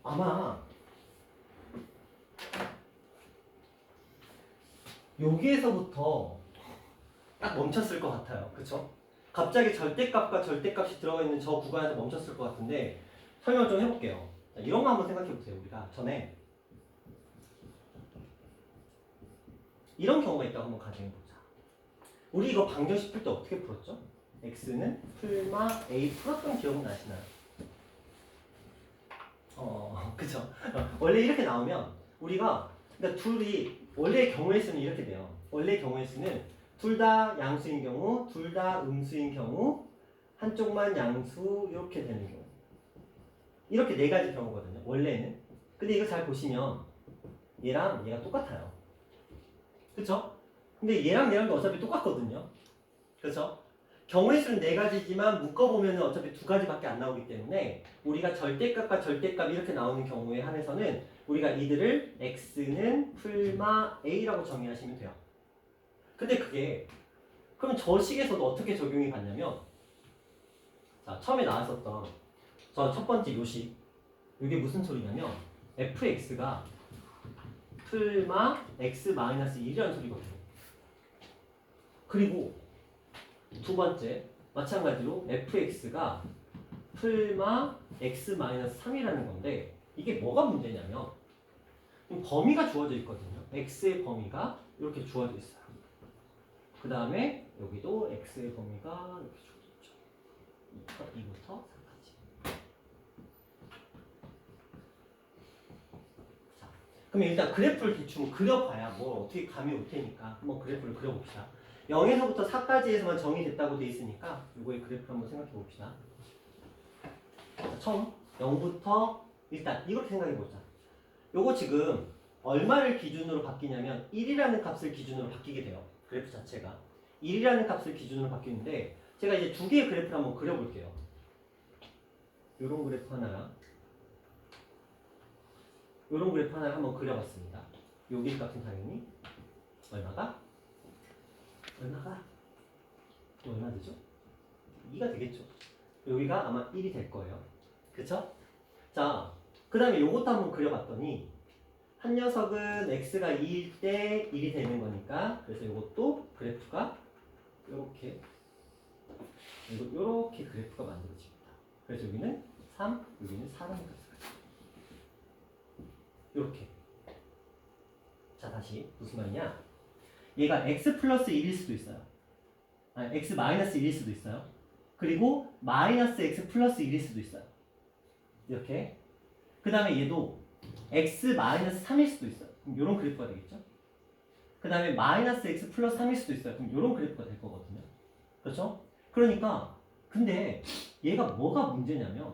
아마 여기에서부터 딱 멈췄을 것 같아요. 그쵸? 갑자기 절대값과 절대값이 들어가 있는 저 구간에서 멈췄을 것 같은데 설명을 좀 해볼게요. 자, 이런 거 한번 생각해 보세요. 우리가 전에 이런 경우가 있다고 한번 가정해보자. 우리 이거 방정식 풀 때 어떻게 풀었죠? x는 풀마 a 풀었던 기억은 나시나요? 그쵸? 원래 이렇게 나오면 우리가 그러니까 둘이 원래의 경우의 수는 이렇게 돼요. 원래의 경우의 수는 둘 다 양수인 경우, 둘 다 음수인 경우, 한쪽만 양수 이렇게 되는 경우. 이렇게 네 가지 경우거든요. 원래는. 근데 이거 잘 보시면 얘랑 얘가 똑같아요. 그쵸? 근데 얘랑 얘랑도 어차피 똑같거든요. 그쵸? 경우의 수는 네 가지지만 묶어보면 어차피 두 가지밖에 안 나오기 때문에 우리가 절대값과 절대값 이렇게 나오는 경우에 한해서는 우리가 이들을 x는 풀마 a라고 정의하시면 돼요. 근데 그게 그럼 저 식에서도 어떻게 적용이 받냐면 자 처음에 나왔었던 저 첫 번째 요식 이게 무슨 소리냐면 fx가 풀마 x-1이라는 소리거든요. 그리고 두 번째 마찬가지로 fx가 풀마 x-3이라는 건데 이게 뭐가 문제냐면 범위가 주어져 있거든요. x의 범위가 이렇게 주어져 있어요. 그 다음에 여기도 x의 범위가 이렇게 주어져 있죠. 2부터 4까지. 자, 그럼 일단 그래프를 대충 그려봐야 뭐 어떻게 감이 올 테니까 한번 그래프를 그려봅시다. 0에서부터 4까지에서만 정의됐다고 돼 있으니까 이거의 그래프 한번 생각해 봅시다. 처음 0부터 일단 이렇게 생각해 보자. 요거 지금 얼마를 기준으로 바뀌냐면 1이라는 값을 기준으로 바뀌게 돼요. 그래프 자체가 1이라는 값을 기준으로 바뀌는데 제가 이제 두 개의 그래프를 한번 그려볼게요. 요런 그래프 하나랑 요런 그래프 하나를 한번 그려봤습니다. 여기 값은 당연히 얼마 되죠? 2가 되겠죠. 여기가 아마 1이 될 거예요. 그쵸? 자, 그 다음에 요것도 한번 그려봤더니 한 녀석은 x가 2일 때 1이 되는 거니까 그래서 요것도 그래프가 요렇게 요렇게 그래프가 만들어집니다. 그래서 여기는 3, 여기는 4라는 값을 가지고 요렇게. 자, 다시 무슨 말이냐? 얘가 x 플러스 1일 수도 있어요. 아니, x 마이너스 1일 수도 있어요. 그리고 마이너스 x 플러스 1일 수도 있어요. 이렇게. 그 다음에 얘도 x 마이너스 3일 수도 있어요. 그럼 이런 그래프가 되겠죠. 그 다음에 마이너스 x 플러스 3일 수도 있어요. 그럼 이런 그래프가 될 거거든요. 그렇죠? 그러니까 근데 얘가 뭐가 문제냐면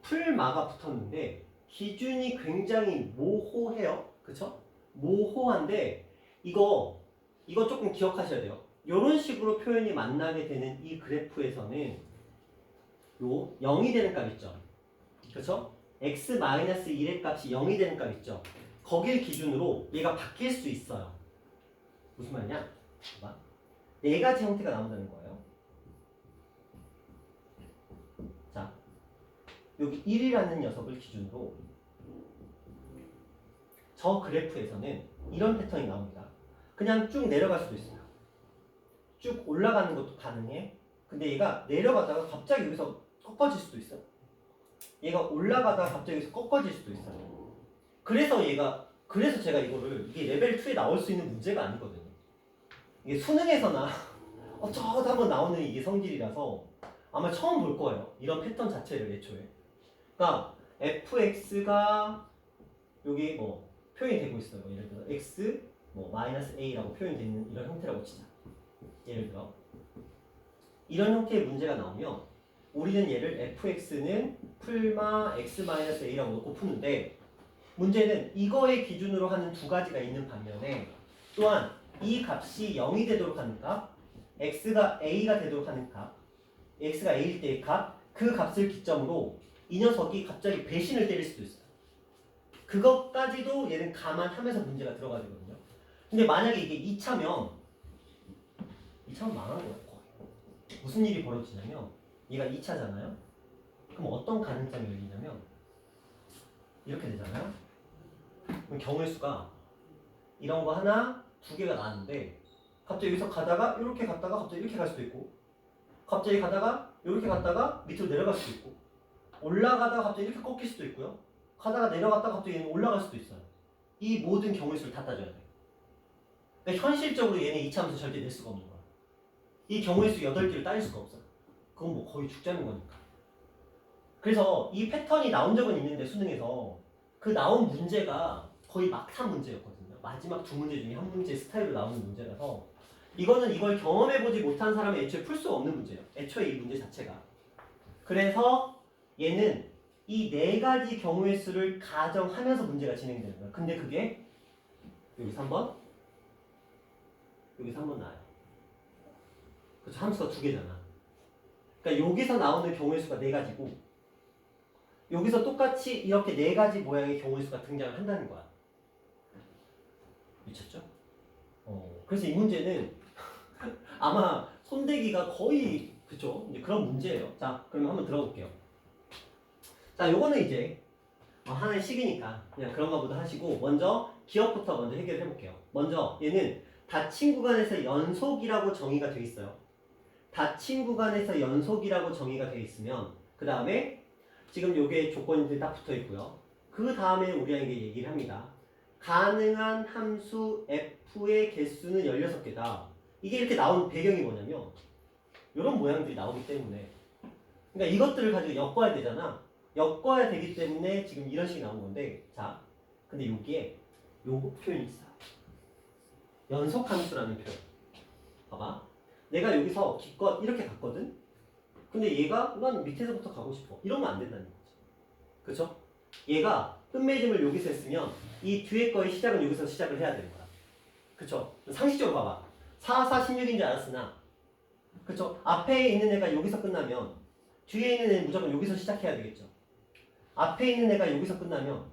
풀마가 붙었는데 기준이 굉장히 모호해요. 그렇죠? 모호한데 이거 조금 기억하셔야 돼요. 이런 식으로 표현이 만나게 되는 이 그래프에서는 요 0이 되는 값 있죠. 그렇죠? x-1의 값이 0이 되는 값 있죠. 거길 기준으로 얘가 바뀔 수 있어요. 무슨 말이냐? 봐봐. 네 가지 형태가 나온다는 거예요. 자, 여기 1이라는 녀석을 기준으로 저 그래프에서는 이런 패턴이 나옵니다. 그냥 쭉 내려갈 수도 있어요. 쭉 올라가는 것도 가능해. 근데 얘가 내려가다가 갑자기 여기서 꺾어질 수도 있어요. 얘가 올라가다가 갑자기 여기서 꺾어질 수도 있어요. 그래서 제가 이게 레벨 2에 나올 수 있는 문제가 아니거든요. 이게 수능에서나 어쩌다 한번 나오는 이게 성질이라서 아마 처음 볼 거예요. 이런 패턴 자체를 애초에. 그러니까 fx가 여기 뭐 표현이 되고 있어요. 예를 들어 x 뭐 마이너스 a라고 표현이 되는 이런 형태라고 치자. 예를 들어 이런 형태의 문제가 나오면 우리는 얘를 fx는 풀마 x-a라고 놓고 푸는데 문제는 이거의 기준으로 하는 두 가지가 있는 반면에 또한 이 값이 0이 되도록 하는 값, x가 a가 되도록 하는 값, x가 a일 때의 값, 그 값을 기점으로 이 녀석이 갑자기 배신을 때릴 수도 있어요. 그것까지도 얘는 감안하면서 문제가 들어가야 되거든요. 근데 만약에 이게 2차면 망한 거예요. 무슨 일이 벌어지냐면 얘가 2차잖아요. 그럼 어떤 가능성이 열리냐면 이렇게 되잖아요. 그럼 경우의 수가 이런 거 하나, 두 개가 나왔는데 갑자기 여기서 가다가 이렇게 갔다가 갑자기 이렇게 갈 수도 있고 갑자기 가다가 이렇게 갔다가 밑으로 내려갈 수도 있고 올라가다가 갑자기 이렇게 꺾일 수도 있고요. 가다가 내려갔다가 갑자기 얘는 올라갈 수도 있어요. 이 모든 경우의 수를 다 따져야 돼. 그러니까 현실적으로 얘는 이차함수 절대 낼 수가 없는 거야. 이 경우의 수 8개를 따질 수가 없어. 그건 뭐 거의 죽자는 거니까. 그래서 이 패턴이 나온 적은 있는데 수능에서 그 나온 문제가 거의 막타 문제였거든요. 마지막 두 문제 중에 한 문제 스타일로 나오는 문제라서 이거는 이걸 경험해보지 못한 사람은 애초에 풀 수 없는 문제예요. 애초에 이 문제 자체가. 그래서 얘는 이 네 가지 경우의 수를 가정하면서 문제가 진행되는 거예요. 근데 그게 여기서 한 번, 여기서 한 번 나와요. 그렇죠? 함수가 두 개잖아. 그러니까 여기서 나오는 경우의 수가 네 가지고 여기서 똑같이 이렇게 네 가지 모양의 경우의 수가 등장을 한다는 거야. 미쳤죠? 그래서 이 문제는 아마 손대기가 거의 그쵸? 이제 그런 문제예요. 자, 그러면 한번 들어볼게요. 자, 요거는 이제 하나의 식이니까 그냥 그런가 보다 하시고 먼저 기억부터 먼저 해결해 볼게요. 먼저 얘는 닫힌 구간에서 연속이라고 정의가 되어 있어요. 닫힌 구간에서 연속이라고 정의가 되어 있으면 그 다음에 지금 요게 조건들이 딱 붙어 있고요. 그 다음에 우리에게 얘기를 합니다. 가능한 함수 f의 개수는 16개다. 이게 이렇게 나온 배경이 뭐냐면 이런 모양들이 나오기 때문에 그러니까 이것들을 가지고 엮어야 되잖아. 엮어야 되기 때문에 지금 이런 식이 나온 건데 자, 근데 여기에 요거 표현이 있어요. 연속함수라는 표현. 봐봐. 내가 여기서 기껏 이렇게 갔거든? 근데 얘가 난 밑에서부터 가고 싶어. 이러면 안 된다는 거지. 그쵸? 얘가 끝맺음을 여기서 했으면 이 뒤에 거의 시작은 여기서 시작을 해야 되는 거야. 그쵸? 상식적으로 봐봐. 4, 4, 16인 줄 알았으나 그쵸? 앞에 있는 애가 여기서 끝나면 뒤에 있는 애는 무조건 여기서 시작해야 되겠죠. 앞에 있는 애가 여기서 끝나면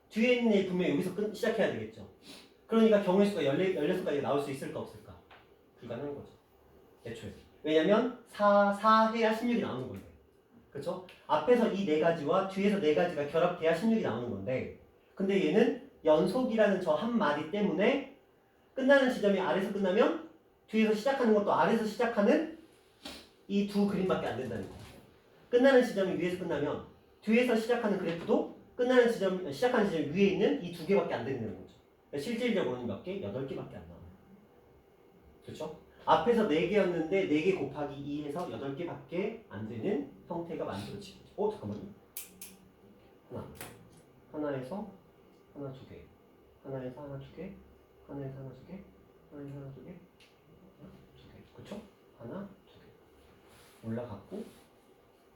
뒤에 있는 애 분명히 여기서 시작해야 되겠죠. 그러니까 경우의 수가 16가지 나올 수 있을까 없을까? 불가능한 거죠. 애초에. 왜냐면 4 해야 16이 나오는 건데. 그쵸? 앞에서 이 네 가지와 뒤에서 네 가지가 결합돼야 16이 나오는 건데 근데 얘는 연속이라는 저 한 마디 때문에 끝나는 지점이 아래에서 끝나면 뒤에서 시작하는 것도 아래에서 시작하는 이 두 그림밖에 안 된다는 거예요. 끝나는 지점이 위에서 끝나면 뒤에서 시작하는 그래프도 끝나는 지점, 시작하는 지점 위에 있는 이 두 개밖에 안 된다는 거죠. 그러니까 실질적으로는 몇 개? 8개밖에 안 나와요. 그렇죠? 앞에서 4개였는데 4개 곱하기 2해서 8개밖에 안 되는 형태가 만들어지죠. 잠깐만요. 하나에서 하나 2개, 하나에서 하나 2개, 하나에서 하나 2개, 하나에서 하나 2개, 하나 2개. 그렇죠? 하나 2개 올라갔고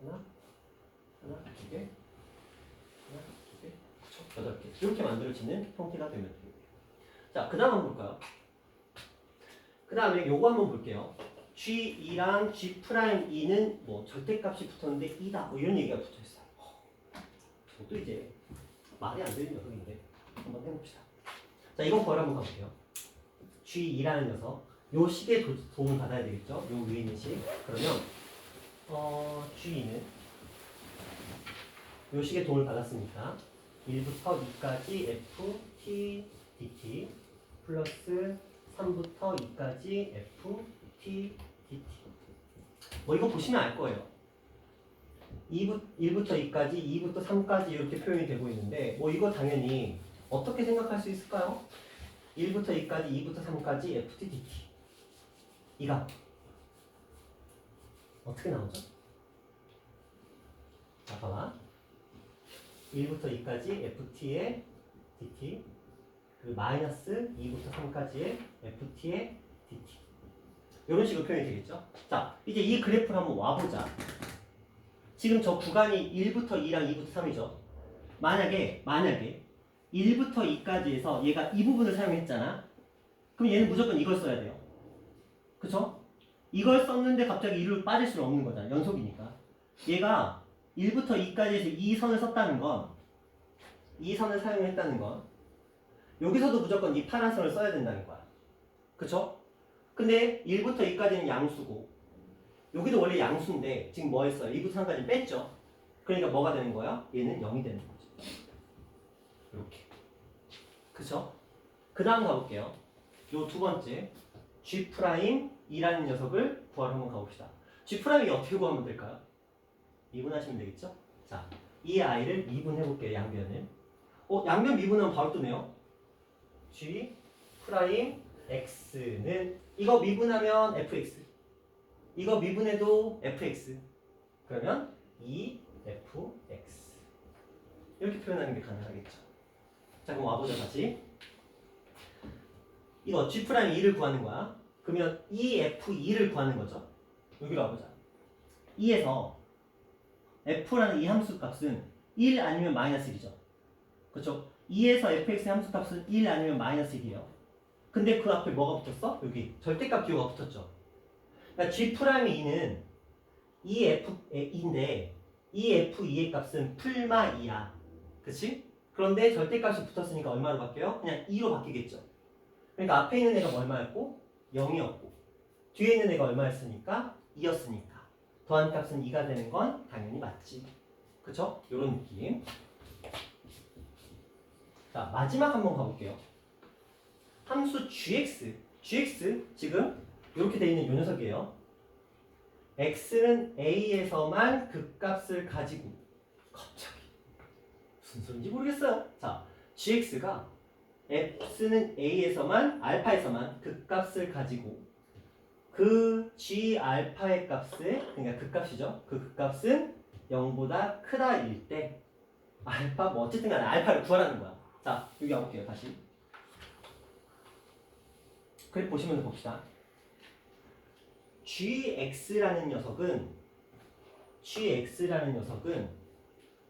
하나 2개, 하나 2개, 그렇죠? 8개 이렇게 만들어지는 형태가 되면 됩니다. 자, 그 다음 한번 볼까요? 그 다음에 요거 한번 볼게요. G2랑 G'2는 뭐 절대값이 붙었는데 2다 뭐 이런 얘기가 붙어있어요. 저도 이제 말이 안 되는 녀석인데 한번 해봅시다. 자, 이번 걸 한번 가볼게요. G2라는 녀석 요 식에 도움을 받아야 되겠죠? 요 위에 있는 식. 그러면 G2는 요 식에 도움을 받았으니까 1부터 2까지 f, t, dt 플러스 3부터 2까지 f, t, dt. 뭐 이거 보시면 알 거예요. 1부터 2까지, 2부터 3까지 이렇게 표현이 되고 있는데 뭐 이거 당연히 어떻게 생각할 수 있을까요? 1부터 2까지, 2부터 3까지 f, t, dt. 이가 어떻게 나오죠? 자, 봐봐. 1부터 2까지 ft의 dt 그리고 마이너스 2부터 3까지의 ft의 dt 이런 식으로 표현이 되겠죠? 자, 이제 이 그래프를 한번 와보자. 지금 저 구간이 1부터 2랑 2부터 3이죠. 만약에 1부터 2까지 해서 얘가 이 부분을 사용했잖아. 그럼 얘는 무조건 이걸 써야 돼요. 그쵸? 이걸 썼는데 갑자기 1로 빠질 수는 없는 거잖아. 연속이니까. 얘가 1부터 2까지 해서 이 선을 썼다는 건, 이 선을 사용했다는 건 여기서도 무조건 이 파란 선을 써야 된다는 거야. 그쵸? 근데 1부터 2까지는 양수고 여기도 원래 양수인데 지금 뭐 했어요? 2부터 3까지 뺐죠? 그러니까 뭐가 되는 거야? 얘는 0이 되는 거죠. 이렇게. 그쵸? 그 다음 가볼게요. 요 두 번째 G'이라는 녀석을 구하러 한번 가봅시다. G'이 어떻게 구하면 될까요? 미분하시면 되겠죠? 자, 이 아이를 미분해볼게요. 양변을. 양변 미분하면 바로 뜨네요. G' X는 이거 미분하면 fx, 이거 미분해도 fx, 그러면 2fx 이렇게 표현하는 게 가능하겠죠. 자, 그럼 와보자. 다시 이거 G'2를 구하는 거야. 그러면 2f2를 구하는 거죠. 여기로 와보자. 2에서 f라는 이 함수 값은 1 아니면 마이너스 1이죠. 그렇죠? 2에서 fx의 함수 값은 1 아니면 마이너스 1이에요. 근데 그 앞에 뭐가 붙었어? 여기 절대값 기호가 붙었죠. 그러니까 G'2는 2f2인데 2f2의 값은 풀마 2야. 그치? 그런데 절대값이 붙었으니까 얼마로 바뀌어요? 그냥 2로 바뀌겠죠. 그러니까 앞에 있는 애가 얼마였고? 0이었고 뒤에 있는 애가 얼마였으니까? 2였으니까 더한 값은 2가 되는 건 당연히 맞지. 그쵸? 요런 느낌. 자, 마지막 한번 가볼게요. 함수 gx 지금 이렇게 돼 있는 요 녀석이에요. x는 a에서만 극값을 가지고, 갑자기 무슨 소린지 모르겠어요. 자, gx가 x는 a에서만 알파에서만 극값을 가지고 그 g 알파의 값을, 그러니까 극값이죠. 그 극값은 0보다 크다일 때 알파 뭐 어쨌든 간에 알파를 구하라는 거야. 자, 여기 와볼게요. 다시 그래프 보시면 봅시다. gx라는 녀석은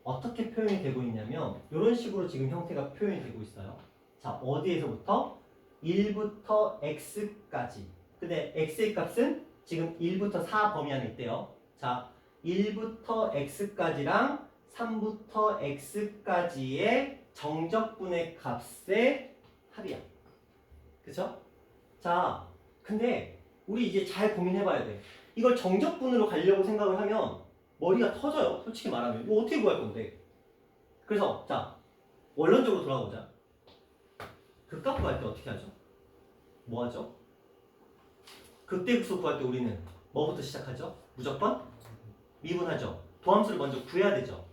어떻게 표현이 되고 있냐면 이런 식으로 지금 형태가 표현이 되고 있어요. 자, 어디에서부터? 1부터 x까지. 근데 x의 값은 지금 1부터 4 범위 안에 있대요. 자, 1부터 x까지랑 3부터 x까지의 정적분의 값의 합이야. 그쵸? 자, 근데 우리 이제 잘 고민해봐야 돼. 이걸 정적분으로 가려고 생각을 하면 머리가 터져요. 솔직히 말하면. 이거 어떻게 구할 건데? 그래서 자, 원론적으로 돌아보자. 극값 구할 때 어떻게 하죠? 뭐 하죠? 극대극소 구할 때 우리는 뭐부터 시작하죠? 무조건 미분하죠. 도함수를 먼저 구해야 되죠.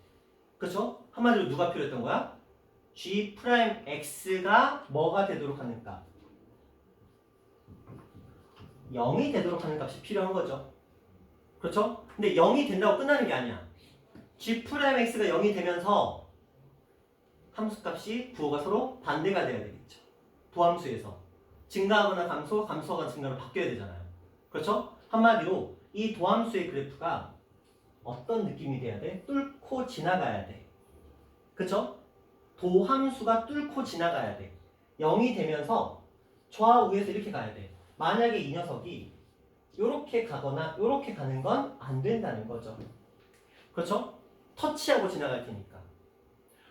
그렇죠? 한마디로 누가 필요했던 거야? G'X가 뭐가 되도록 하는가? 0이 되도록 하는 값이 필요한 거죠. 그렇죠? 근데 0이 된다고 끝나는 게 아니야. G'X가 0이 되면서 함수값이 부호가 서로 반대가 돼야 되겠죠. 도함수에서 증가하거나 감소하거나 증가로 바뀌어야 되잖아요. 그렇죠? 한마디로 이 도함수의 그래프가 어떤 느낌이 돼야 돼? 뚫고 지나가야 돼. 그렇죠? 도함수가 뚫고 지나가야 돼. 0이 되면서 좌우에서 이렇게 가야 돼. 만약에 이 녀석이 이렇게 가거나 이렇게 가는 건 안 된다는 거죠. 그렇죠? 터치하고 지나갈 테니까.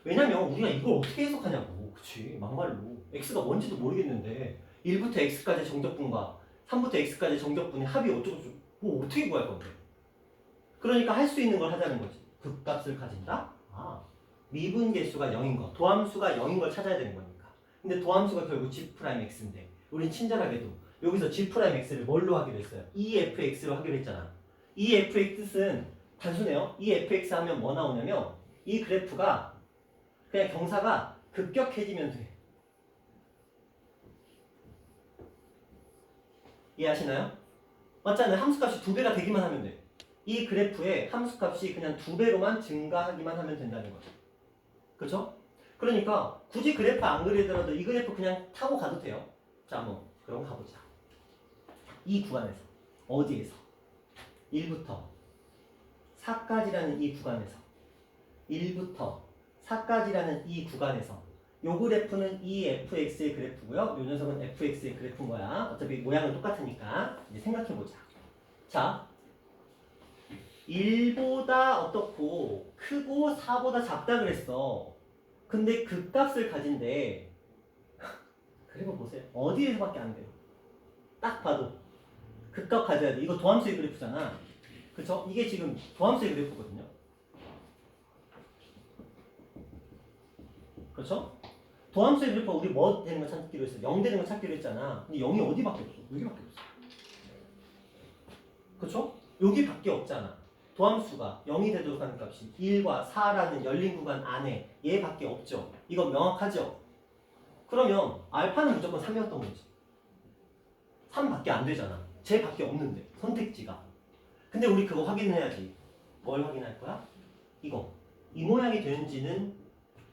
왜냐면 우리가 이걸 어떻게 해석하냐고. 그치? 막말로. x가 뭔지도 모르겠는데 1부터 x까지 정적분과 3부터 x까지 정적분의 합이 어쩌고저쩌고 뭐 어떻게 구할 건데. 그러니까 할 수 있는 걸 하자는 거지. 극값을 가진다? 미분 계수가 0인 거, 도함수가 0인 걸 찾아야 되는 거니까. 근데 도함수가 결국 G'X인데 우린 친절하게도 여기서 G'X를 뭘로 하기로 했어요? EFX로 하기로 했잖아. EF의 뜻은 단순해요. EFX 하면 뭐 나오냐면 이 그래프가 그냥 경사가 급격해지면 돼. 이해하시나요? 맞잖아요. 함수값이 2배가 되기만 하면 돼. 이 그래프의 함수값이 그냥 2배로만 증가하기만 하면 된다는 거죠. 그렇죠? 그러니까 굳이 그래프 안 그리더라도 이 그래프 그냥 타고 가도 돼요. 자, 뭐 그럼 가보자. 이 구간에서 어디에서? 1부터 4까지라는 이 구간에서 1부터 4까지라는 이 구간에서 요 그래프는 이 fx의 그래프고요. 요 녀석은 fx의 그래프인 거야. 어차피 모양은 똑같으니까 이제 생각해보자. 자, 1보다 어떻고 크고 4보다 작다 그랬어. 근데 그 값을 가진대. 그리고 보세요. 어디에서밖에 안 돼요. 딱 봐도 극값 가져야 돼. 이거 도함수의 그래프잖아. 그쵸? 이게 지금 도함수의 그래프거든요. 그렇죠? 도함수의 비례법 우리 뭐 되는 거 찾기로 했어? 0 되는 거 찾기로 했잖아. 근데 0이 어디밖에 없어? 여기밖에 없어. 그렇죠? 여기밖에 없잖아. 도함수가 0이 되도록 하는 값이 1과 4라는 열린 구간 안에 얘밖에 없죠. 이건 명확하죠? 그러면 알파는 무조건 3이었던 거지. 3밖에 안 되잖아. 쟤밖에 없는데 선택지가. 근데 우리 그거 확인해야지. 뭘 확인할 거야? 이거. 이 모양이 되는지는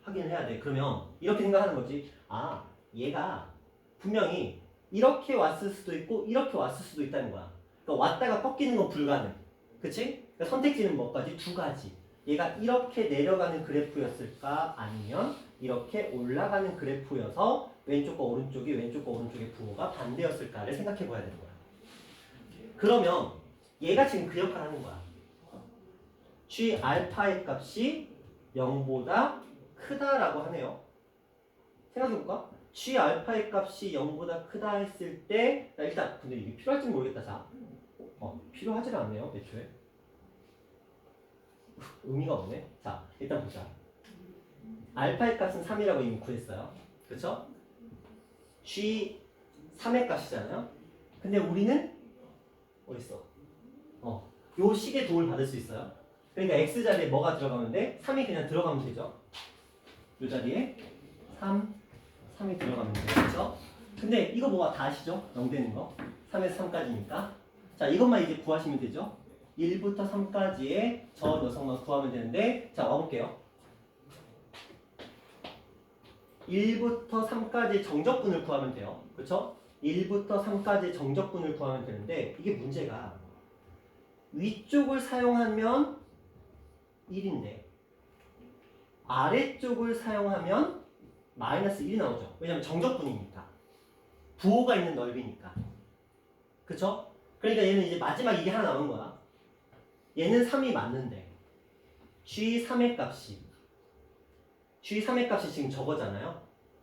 확인을 해야 돼. 그러면 이렇게 생각하는 거지. 아, 얘가 분명히 이렇게 왔을 수도 있고 이렇게 왔을 수도 있다는 거야. 그러니까 왔다가 꺾이는 건 불가능. 그치? 그러니까 선택지는 뭐까지? 두 가지. 얘가 이렇게 내려가는 그래프였을까? 아니면 이렇게 올라가는 그래프여서 왼쪽과 오른쪽의 부호가 반대였을까를 생각해 봐야 되는 거야. 그러면 얘가 지금 그 역할을 하는 거야. G 알파의 값이 0보다 크다라고 하네요. 생각해볼까? G 알파의 값이 0보다 크다 했을 때, 일단 근데 이게 필요할지 모르겠다. 자, 필요하지는 않네요. 애초에 의미가 없네. 자, 일단 보자. 알파의 값은 3이라고 이미 구했어요. 그렇죠? G 3의 값이잖아요. 근데 우리는 어딨어? 요 식의 도움을 받을 수 있어요. 그러니까 x 자리에 뭐가 들어가면 돼? 3이 그냥 들어가면 되죠. 요 자리에 3이 들어가면 되죠. 그렇죠? 근데 이거 뭐가 다 아시죠? 0 되는 거. 3에서 3까지니까. 자, 이것만 이제 구하시면 되죠. 1부터 3까지의 저 녀석만 구하면 되는데, 자, 와볼게요. 1부터 3까지 정적분을 구하면 돼요. 그렇죠? 1부터 3까지 정적분을 구하면 되는데, 이게 문제가 위쪽을 사용하면 1인데 아래쪽을 사용하면 마이너스 1이 나오죠. 왜냐면 정적분이니까. 부호가 있는 넓이니까. 그쵸? 그러니까 얘는 이제 마지막 이게 하나 남은 거야. 얘는 3이 맞는데 G3의 값이 지금 저거잖아요.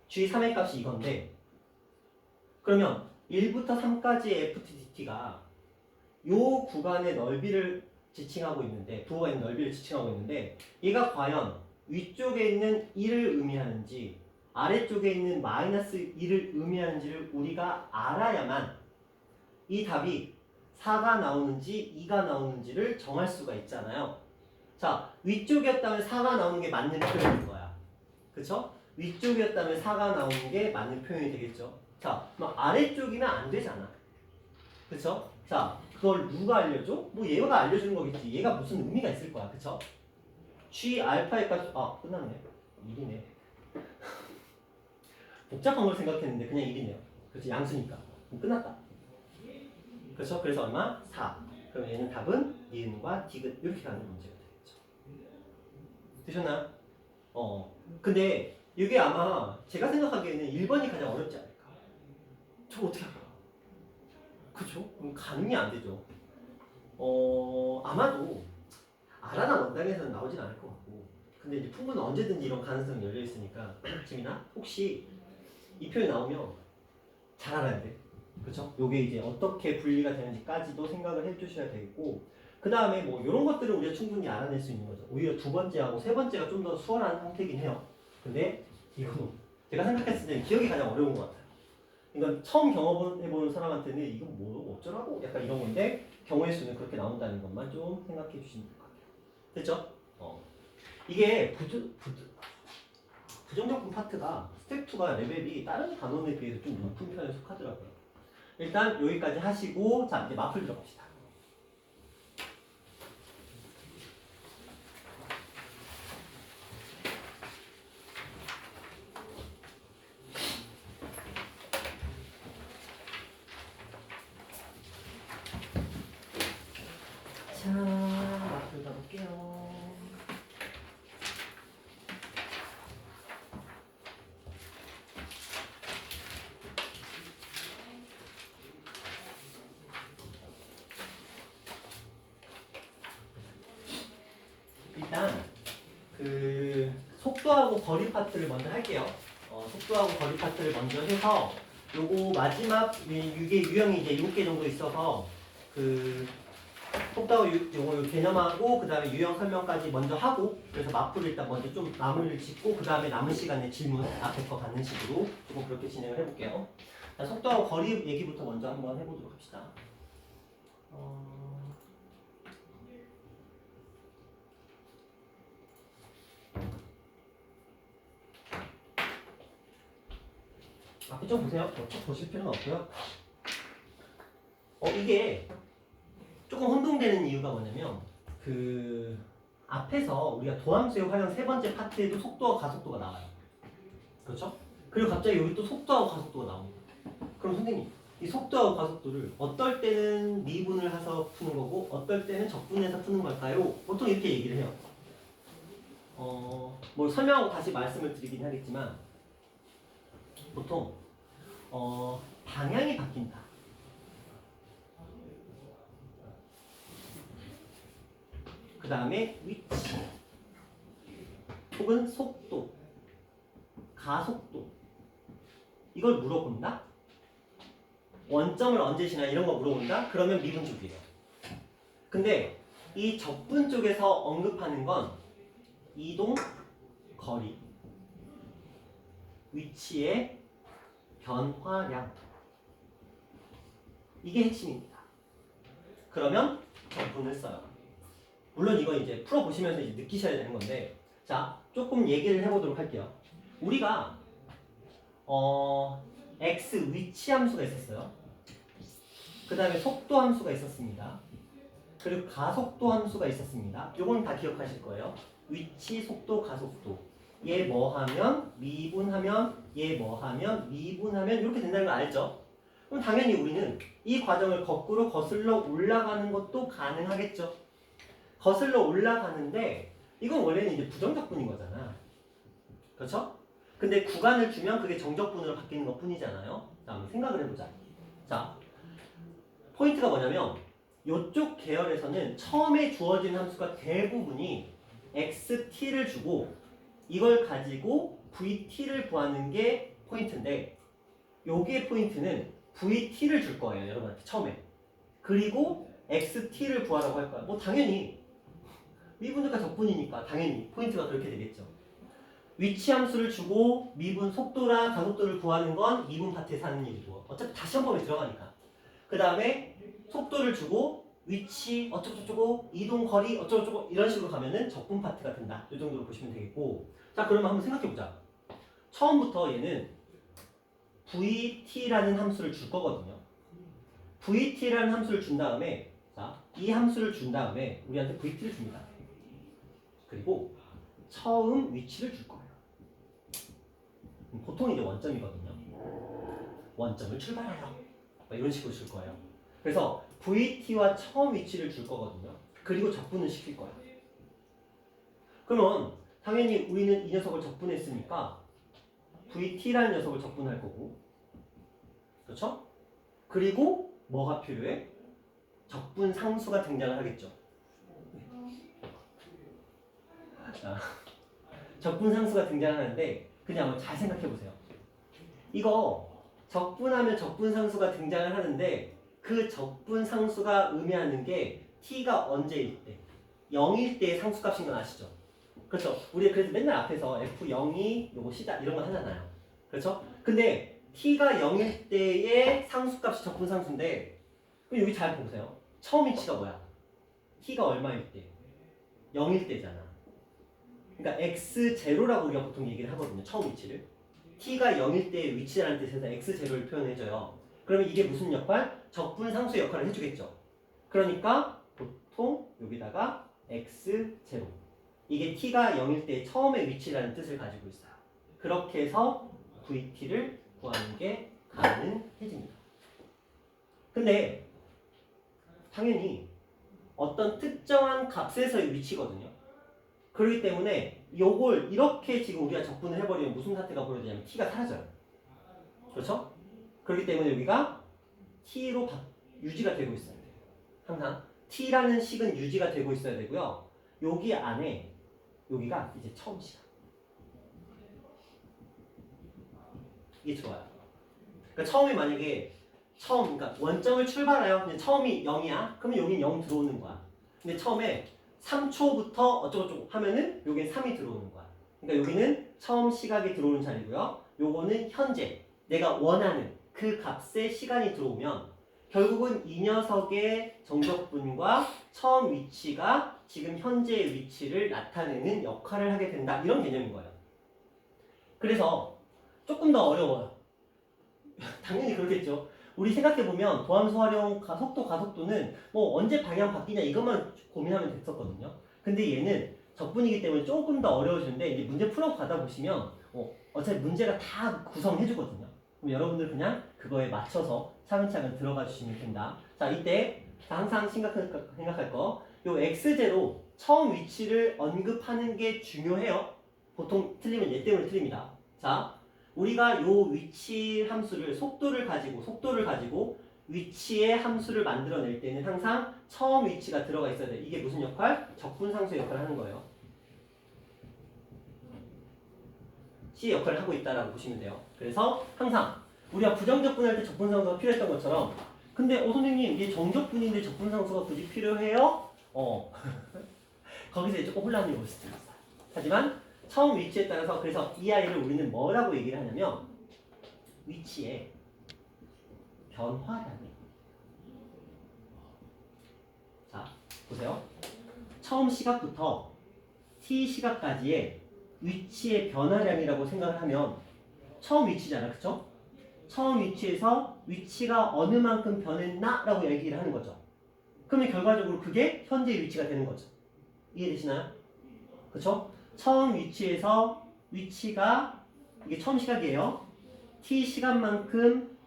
G3의 값이 이건데 그러면 1부터 3까지의 FTDT가 요 구간의 넓이를 지칭하고 있는데 부호가 있는 넓이를 지칭하고 있는데 얘가 과연 위쪽에 있는 1을 의미하는지 아래쪽에 있는 마이너스 1을 의미하는지를 우리가 알아야만 이 답이 4가 나오는지 2가 나오는지를 정할 수가 있잖아요. 자, 위쪽이었다면 4가 나오는 게 맞는 표현인 거야. 그쵸? 위쪽이었다면 4가 나오는 게 맞는 표현이 되겠죠. 자, 그럼 아래쪽이면 안 되잖아. 그쵸? 자, 그걸 누가 알려줘? 뭐 얘가 알려주는 거겠지. 얘가 무슨 의미가 있을 거야. 그쵸? G 알파의 값, 끝났네. 1이네. 복잡한 걸 생각했는데 그냥 1이네요. 그렇지, 양수니까. 그럼 끝났다. 그렇죠? 그래서 얼마? 4. 그럼 얘는 답은 니은과 디귿 이렇게 가는 문제가 되겠죠. 되셨나요? 근데 이게 아마 제가 생각하기에는 1번이 가장 어렵지 않을까. 저 어떻게 할까? 그쵸? 그럼 가능이 안 되죠. 아마도 아라나 원당에서는 나오진 않을 것 같고 근데 이제 풍분은 언제든지 이런 가능성이 열려 있으니까 지민아 혹시 이 표현이 나오면 잘 알아야 돼. 그쵸? 요게 이제 어떻게 분리가 되는지까지도 생각을 해주셔야 되겠고 그 다음에 뭐 이런 것들은 우리가 충분히 알아낼 수 있는 거죠. 오히려 두 번째하고 세 번째가 좀 더 수월한 형태긴 해요. 근데 이거는 제가 생각했을 때 기억이 가장 어려운 것 같아요. 그러니까 처음 경험해보는 사람한테는 이거 뭐 어쩌라고? 약간 이런 건데 경우의 수는 그렇게 나온다는 것만 좀 생각해 주시면 될 것 같아요. 됐죠? 이게 부정적분 파트가 스텝 2가 레벨이 다른 단원에 비해서 좀 높은 편에 속하더라고요. 일단 여기까지 하시고 자 이제 마플 들어갑시다. 자 마플 가볼게요. 일단 그 속도하고 거리 파트를 먼저 할게요. 속도하고 거리 파트를 먼저 해서 요거 마지막 이게 유형이 이제 7개 정도 있어서 그 속도하고 요거 개념하고 그 다음에 유형 설명까지 먼저 하고 그래서 마프를 일단 먼저 좀 마무리를 짓고 그 다음에 남은 시간에 질문 앞에 거 받는 식으로 조금 그렇게 진행을 해볼게요. 자, 속도하고 거리 얘기부터 먼저 한번 해보도록 합시다. 앞에 좀 보세요. 쭉 보실 필요는 없고요. 이게 조금 혼동되는 이유가 뭐냐면 그 앞에서 우리가 도함수의 활용 세 번째 파트에도 속도와 가속도가 나와요. 그렇죠? 그리고 갑자기 여기 또 속도하고 가속도가 나옵니다. 그럼 선생님 이 속도하고 가속도를 어떨 때는 미분을 해서 푸는 거고 어떨 때는 적분해서 푸는 걸까요? 보통 이렇게 얘기를 해요. 뭐 설명하고 다시 말씀을 드리긴 하겠지만 보통 방향이 바뀐다. 그 다음에 위치 혹은 속도, 가속도 이걸 물어본다? 원점을 언제 지나 이런 거 물어본다? 그러면 미분 쪽이에요. 근데 이 적분 쪽에서 언급하는 건 이동, 거리, 위치의 변화량 이게 핵심입니다. 그러면 적분을 써요. 물론 이건 이제 풀어보시면서 이제 느끼셔야 되는 건데 자 조금 얘기를 해보도록 할게요. 우리가 x 위치 함수가 있었어요. 그 다음에 속도 함수가 있었습니다. 그리고 가속도 함수가 있었습니다. 요건 다 기억하실 거예요. 위치, 속도, 가속도. 얘 뭐 하면 미분하면 얘 뭐 하면 미분하면 이렇게 된다는 거 알죠? 그럼 당연히 우리는 이 과정을 거꾸로 거슬러 올라가는 것도 가능하겠죠. 거슬러 올라가는데 이건 원래는 이제 부정적분인 거잖아. 그렇죠? 근데 구간을 주면 그게 정적분으로 바뀌는 것 뿐이잖아요. 자, 한번 생각을 해보자. 자, 포인트가 뭐냐면 이쪽 계열에서는 처음에 주어진 함수가 대부분이 xt를 주고 이걸 가지고 vt를 구하는 게 포인트인데 여기의 포인트는 vt를 줄 거예요. 여러분한테 처음에. 그리고 xt를 구하라고 할 거야. 뭐 당연히 미분과 적분이니까 당연히 포인트가 그렇게 되겠죠. 위치 함수를 주고 미분 속도랑 가속도를 구하는 건 미분 파트에서 하는 일이고 어차피 다 시험범위에 들어가니까. 그 다음에 속도를 주고 위치 어쩌고저쩌고 이동 거리 어쩌고저쩌고 이런 식으로 가면은 적분 파트가 된다. 이 정도로 보시면 되겠고 자 그러면 한번 생각해보자. 처음부터 얘는 vt라는 함수를 줄 거거든요. vt라는 함수를 준 다음에 자, 이 함수를 준 다음에 우리한테 vt를 줍니다. 그리고 처음 위치를 줄 거예요. 보통 이제 원점이거든요. 원점을 출발하여 이런 식으로 줄 거예요. 그래서 VT와 처음 위치를 줄 거거든요. 그리고 적분을 시킬 거예요. 그러면 당연히 우리는 이 녀석을 적분했으니까 VT라는 녀석을 적분할 거고 그렇죠? 그리고 뭐가 필요해? 적분 상수가 등장을 하겠죠. 자, 적분 상수가 등장하는데 그냥 한번 잘 생각해 보세요. 이거 적분하면 적분 상수가 등장을 하는데 그 적분 상수가 의미하는 게 t가 언제일 때 0일 때의 상수값인 건 아시죠? 그렇죠? 우리 그래서 맨날 앞에서 f0이 요거 시다 이런 거 하잖아요. 그렇죠? 근데 t가 0일 때의 상수값이 적분 상수인데 그럼 여기 잘 보세요. 처음 위치가 뭐야? t가 얼마일 때? 0일 때잖아. 그러니까 x0라고 우리가 보통 얘기를 하거든요. 처음 위치를. t가 0일 때의 위치라는 뜻에서 x0를 표현해줘요. 그러면 이게 무슨 역할? 적분 상수의 역할을 해주겠죠. 그러니까 보통 여기다가 x0 이게 t가 0일 때의 처음의 위치라는 뜻을 가지고 있어요. 그렇게 해서 vt를 구하는 게 가능해집니다. 근데 당연히 어떤 특정한 값에서의 위치거든요. 그렇기 때문에 요걸 이렇게 지금 우리가 적분을 해버리면 무슨 사태가 벌어지냐면 t가 사라져요. 그렇죠? 그렇기 때문에 여기가 t로 유지가 되고 있어야 돼요. 항상 t라는 식은 유지가 되고 있어야 되고요. 여기 안에 여기가 이제 처음 시간. 이게 좋아요. 그러니까 처음에 만약에 처음, 그러니까 원점을 출발해요. 근데 처음이 0이야. 그러면 여긴 0 들어오는 거야. 근데 처음에 3초부터 어쩌고저쩌고 하면은 여긴 3이 들어오는 거야. 그러니까 여기는 처음 시각이 들어오는 자리고요. 요거는 현재 내가 원하는 그 값의 시간이 들어오면 결국은 이 녀석의 정적분과 처음 위치가 지금 현재의 위치를 나타내는 역할을 하게 된다. 이런 개념인 거예요. 그래서 조금 더 어려워요. 당연히 그렇겠죠. 우리 생각해보면 도함수 활용 가속도는 뭐 언제 방향 바뀌냐 이것만 고민하면 됐었거든요. 근데 얘는 적분이기 때문에 조금 더 어려워지는데 이제 문제 풀어가다 보시면 어차피 문제가 다 구성해주거든요. 그럼 여러분들 그냥 그거에 맞춰서 차근차근 들어가 주시면 된다. 자, 이때 항상 생각할 거, 요 x제로 처음 위치를 언급하는 게 중요해요. 보통 틀리면 얘 때문에 틀립니다. 자, 우리가 요 위치 함수를 속도를 가지고 위치의 함수를 만들어낼 때는 항상 처음 위치가 들어가 있어야 돼. 이게 무슨 역할? 적분상수의 역할을 하는 거예요. C의 역할을 하고 있다라고 보시면 돼요. 그래서 항상 우리가 부정적분할 때 적분상수가 필요했던 것처럼 근데 선생님 이게 정적분인데 적분상수가 굳이 필요해요? 거기서 이제 조금 혼란이 올 수도 있어요. 하지만 처음 위치에 따라서 그래서 이 아이를 우리는 뭐라고 얘기를 하냐면 위치의 변화량이. 자, 보세요. 처음 시각부터 t 시각까지의 위치의 변화량이라고 생각을 하면 처음 위치잖아, 그쵸? 처음 위치에서 위치가 어느 만큼 변했나? 라고 얘기를 하는 거죠. 그러면 결과적으로 그게 현재의 위치가 되는 거죠. 이해되시나요? 그쵸? 처음 위치에서 위치가 이게 처음 시각이에요. t 시간만큼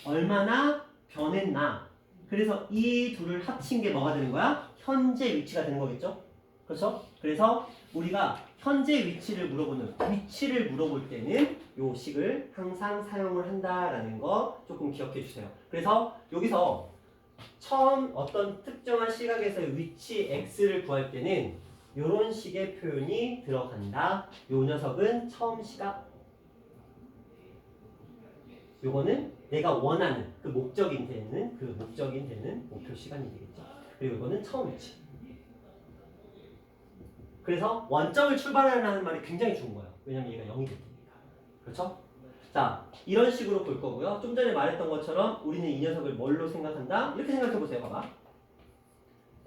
얼마나 변했나. 그래서 이 둘을 합친 게 뭐가 되는 거야? 현재 위치가 되는 거겠죠? 그렇죠? 그래서 우리가 현재 위치를 물어볼 때는 요 식을 항상 사용을 한다라는 거 조금 기억해 주세요. 그래서 여기서 처음 어떤 특정한 시각에서의 위치 x를 구할 때는 요런 식의 표현이 들어간다. 요 녀석은 처음 시각. 요거는 내가 원하는 그 목적인 되는 목표 시간이 되겠죠. 그리고 이거는 처음 위치. 그래서 원점을 출발하라는 말이 굉장히 좋은 거예요. 왜냐면 얘가 0이 됐으니까. 그렇죠? 자, 이런 식으로 볼 거고요. 좀 전에 말했던 것처럼 우리는 이 녀석을 뭘로 생각한다? 이렇게 생각해 보세요. 봐봐.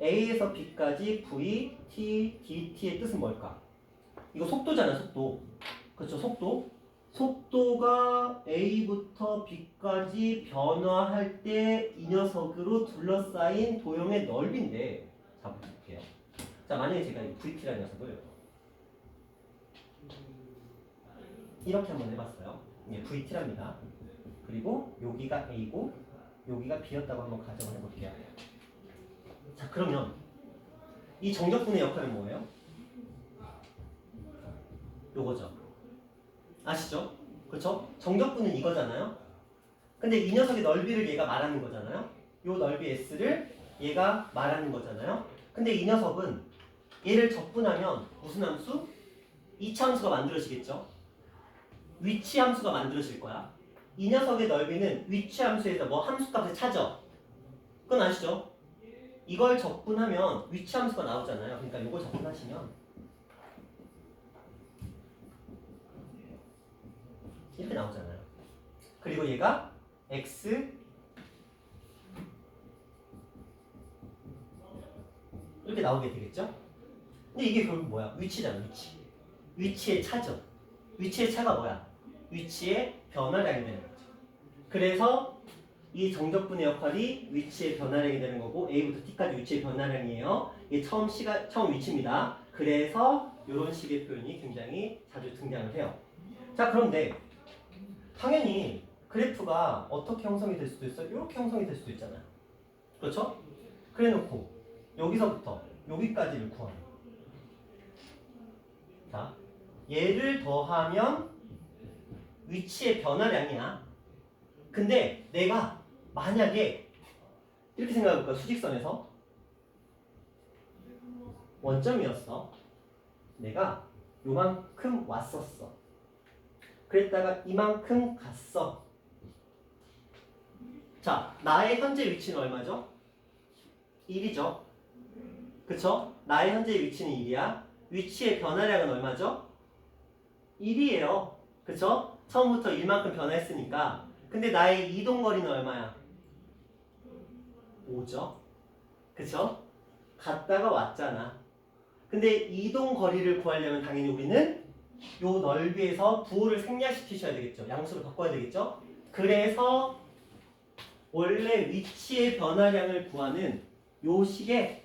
A에서 B까지 V, T, DT의 뜻은 뭘까? 이거 속도잖아, 속도. 그렇죠, 속도. 속도가 A부터 B까지 변화할 때 이 녀석으로 둘러싸인 도형의 넓이인데, 자, 볼게요. 자, 만약에 제가 이 VT라는 녀석을 이렇게 한번 해봤어요. 이게 VT랍니다. 그리고 여기가 A고 여기가 B였다고 한번 가정을 해볼게요. 자, 그러면 이 정적분의 역할은 뭐예요? 요거죠. 아시죠? 그렇죠? 정적분은 이거잖아요. 근데 이 녀석의 넓이를 얘가 말하는 거잖아요. 요 넓이 S를 얘가 말하는 거잖아요. 근데 이 녀석은 얘를 적분하면 무슨 함수? 2차 함수가 만들어지겠죠? 위치 함수가 만들어질 거야. 이 녀석의 넓이는 위치 함수에서 뭐 함수값을 찾아. 그건 아시죠? 이걸 적분하면 위치 함수가 나오잖아요. 그러니까 이걸 적분하시면 이렇게 나오잖아요. 그리고 얘가 x 이렇게 나오게 되겠죠? 근데 이게 결국 뭐야? 위치잖아, 위치. 위치의 차죠. 위치의 차가 뭐야? 위치의 변화량이 되는 거죠. 그래서 이 정적분의 역할이 위치의 변화량이 되는 거고 A부터 T까지 위치의 변화량이에요. 이게 처음 위치입니다. 그래서 이런 식의 표현이 굉장히 자주 등장을 해요. 자, 그런데 당연히 그래프가 어떻게 형성이 될 수도 있어요. 이렇게 형성이 될 수도 있잖아요. 그렇죠? 그래놓고 여기서부터 여기까지를 구하는. 자, 얘를 더하면 위치의 변화량이야. 근데 내가 만약에 이렇게 생각해볼까? 수직선에서 원점이었어. 내가 요만큼 왔었어. 그랬다가 이만큼 갔어. 자, 나의 현재 위치는 얼마죠? 1이죠. 그쵸? 나의 현재 위치는 1이야. 위치의 변화량은 얼마죠? 1이에요. 그쵸? 처음부터 1만큼 변화했으니까. 근데 나의 이동거리는 얼마야? 5죠. 그쵸? 갔다가 왔잖아. 근데 이동거리를 구하려면 당연히 우리는 요 넓이에서 부호를 생략시키셔야 되겠죠. 양수로 바꿔야 되겠죠. 그래서 원래 위치의 변화량을 구하는 요 식에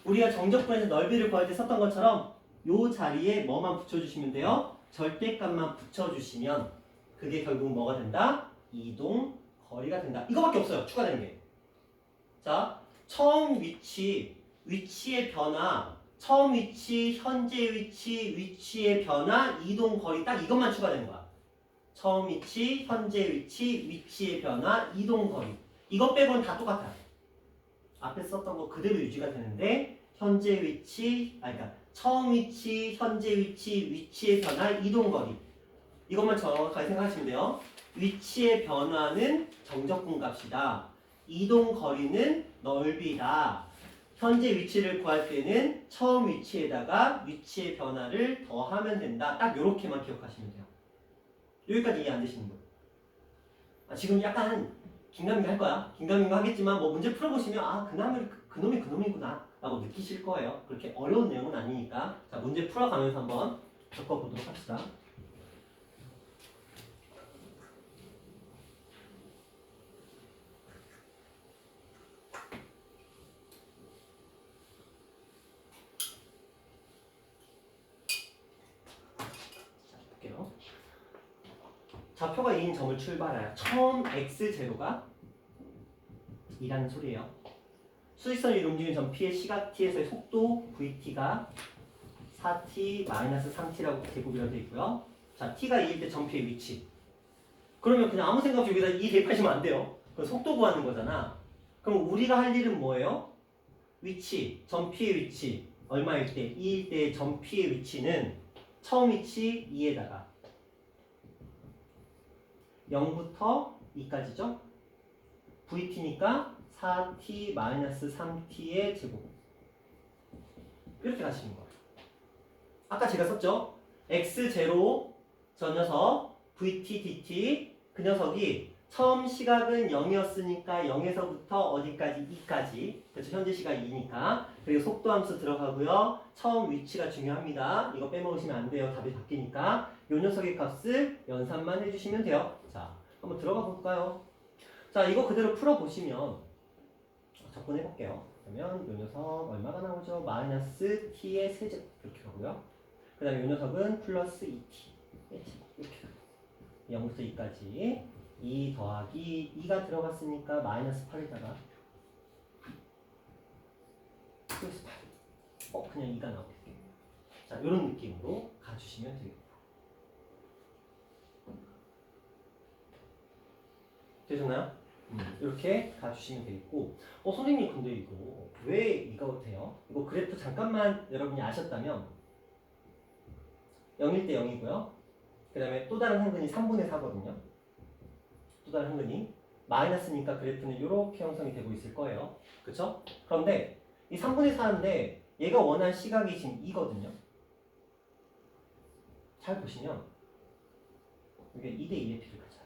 우리가 정적분에서 넓이를 구할 때 썼던 것처럼 요 자리에 뭐만 붙여주시면 돼요? 절대값만 붙여주시면 그게 결국 뭐가 된다? 이동 거리가 된다. 이거밖에 없어요. 추가되는 게. 자, 처음 위치, 위치의 변화, 처음 위치, 현재 위치, 위치의 변화, 이동 거리 딱 이것만 추가되는 거야. 처음 위치, 현재 위치, 위치의 변화, 이동 거리. 이것 빼고는 다 똑같아요. 앞에 썼던 거 그대로 유지가 되는데 현재 위치, 그러니까 처음 위치, 현재 위치, 위치의 변화, 이동 거리. 이것만 정확하게 생각하시면 돼요. 위치의 변화는 정적분 값이다. 이동 거리는 넓이다. 현재 위치를 구할 때는 처음 위치에다가 위치의 변화를 더하면 된다. 딱 요렇게만 기억하시면 돼요. 여기까지 이해 안 되시는 분? 지금 약간 긴가민가 할 거야. 긴가민가 하겠지만 뭐 문제 풀어보시면 아 그놈이 그놈이구나 라고 느끼실 거예요. 그렇게 어려운 내용은 아니니까. 자, 문제 풀어가면서 한번 겪어보도록 합시다. 좌표가 2인 점을 출발하여 처음 x0가 2라는 소리예요. 수직선 위로 움직이는 점 P의 시각 T에서의 속도 VT가 4t-3t라고 제곱이라고 되어 있고요. 자, T가 2일 때 점 P의 위치. 그러면 그냥 아무 생각 없이 여기다 2 대입하시면 안 돼요. 그건 속도 구하는 거잖아. 그럼 우리가 할 일은 뭐예요? 위치, 점 P의 위치. 얼마일 때? 2일 때 점 P의 위치는 처음 위치 2에다가 0부터 2까지죠? VT니까 4t-3t의 제곱. 이렇게 가시는 거예요. 아까 제가 썼죠? x0 저 녀석 vt, dt 그 녀석이 처음 시각은 0이었으니까 0에서부터 어디까지? 2까지. 그렇죠? 현재 시각 2니까. 그리고 속도 함수 들어가고요. 처음 위치가 중요합니다. 이거 빼먹으시면 안 돼요. 답이 바뀌니까. 요 녀석의 값을 연산만 해주시면 돼요. 자, 한번 들어가 볼까요? 자, 이거 그대로 풀어보시면 접근해볼게요. 그러면 요 녀석 얼마가 나오죠? 마이너스 t의 세제곱 이렇게 가고요. 그 다음에 요 녀석은 플러스 2t 이렇게 가고 0부터 2까지 2 더하기 2가 들어갔으니까 마이너스 8에다가 플러스 8 그냥 2가 나오겠네요. 자, 이런 느낌으로 가주시면 되겠고 되셨나요? 이렇게 가주시면 되겠고 선생님 근데 이거 왜 이거 돼요? 이거 그래프 잠깐만 여러분이 아셨다면 0일 때 0이고요. 그 다음에 또 다른 한근이 3분의 4거든요. 또 다른 한근이 마이너스니까 그래프는 이렇게 형성이 되고 있을 거예요. 그쵸? 그런데 이 3분의 4인데 얘가 원한 시각이 지금 2거든요. 잘 보시면 이게 2대 2의 비를 가져요.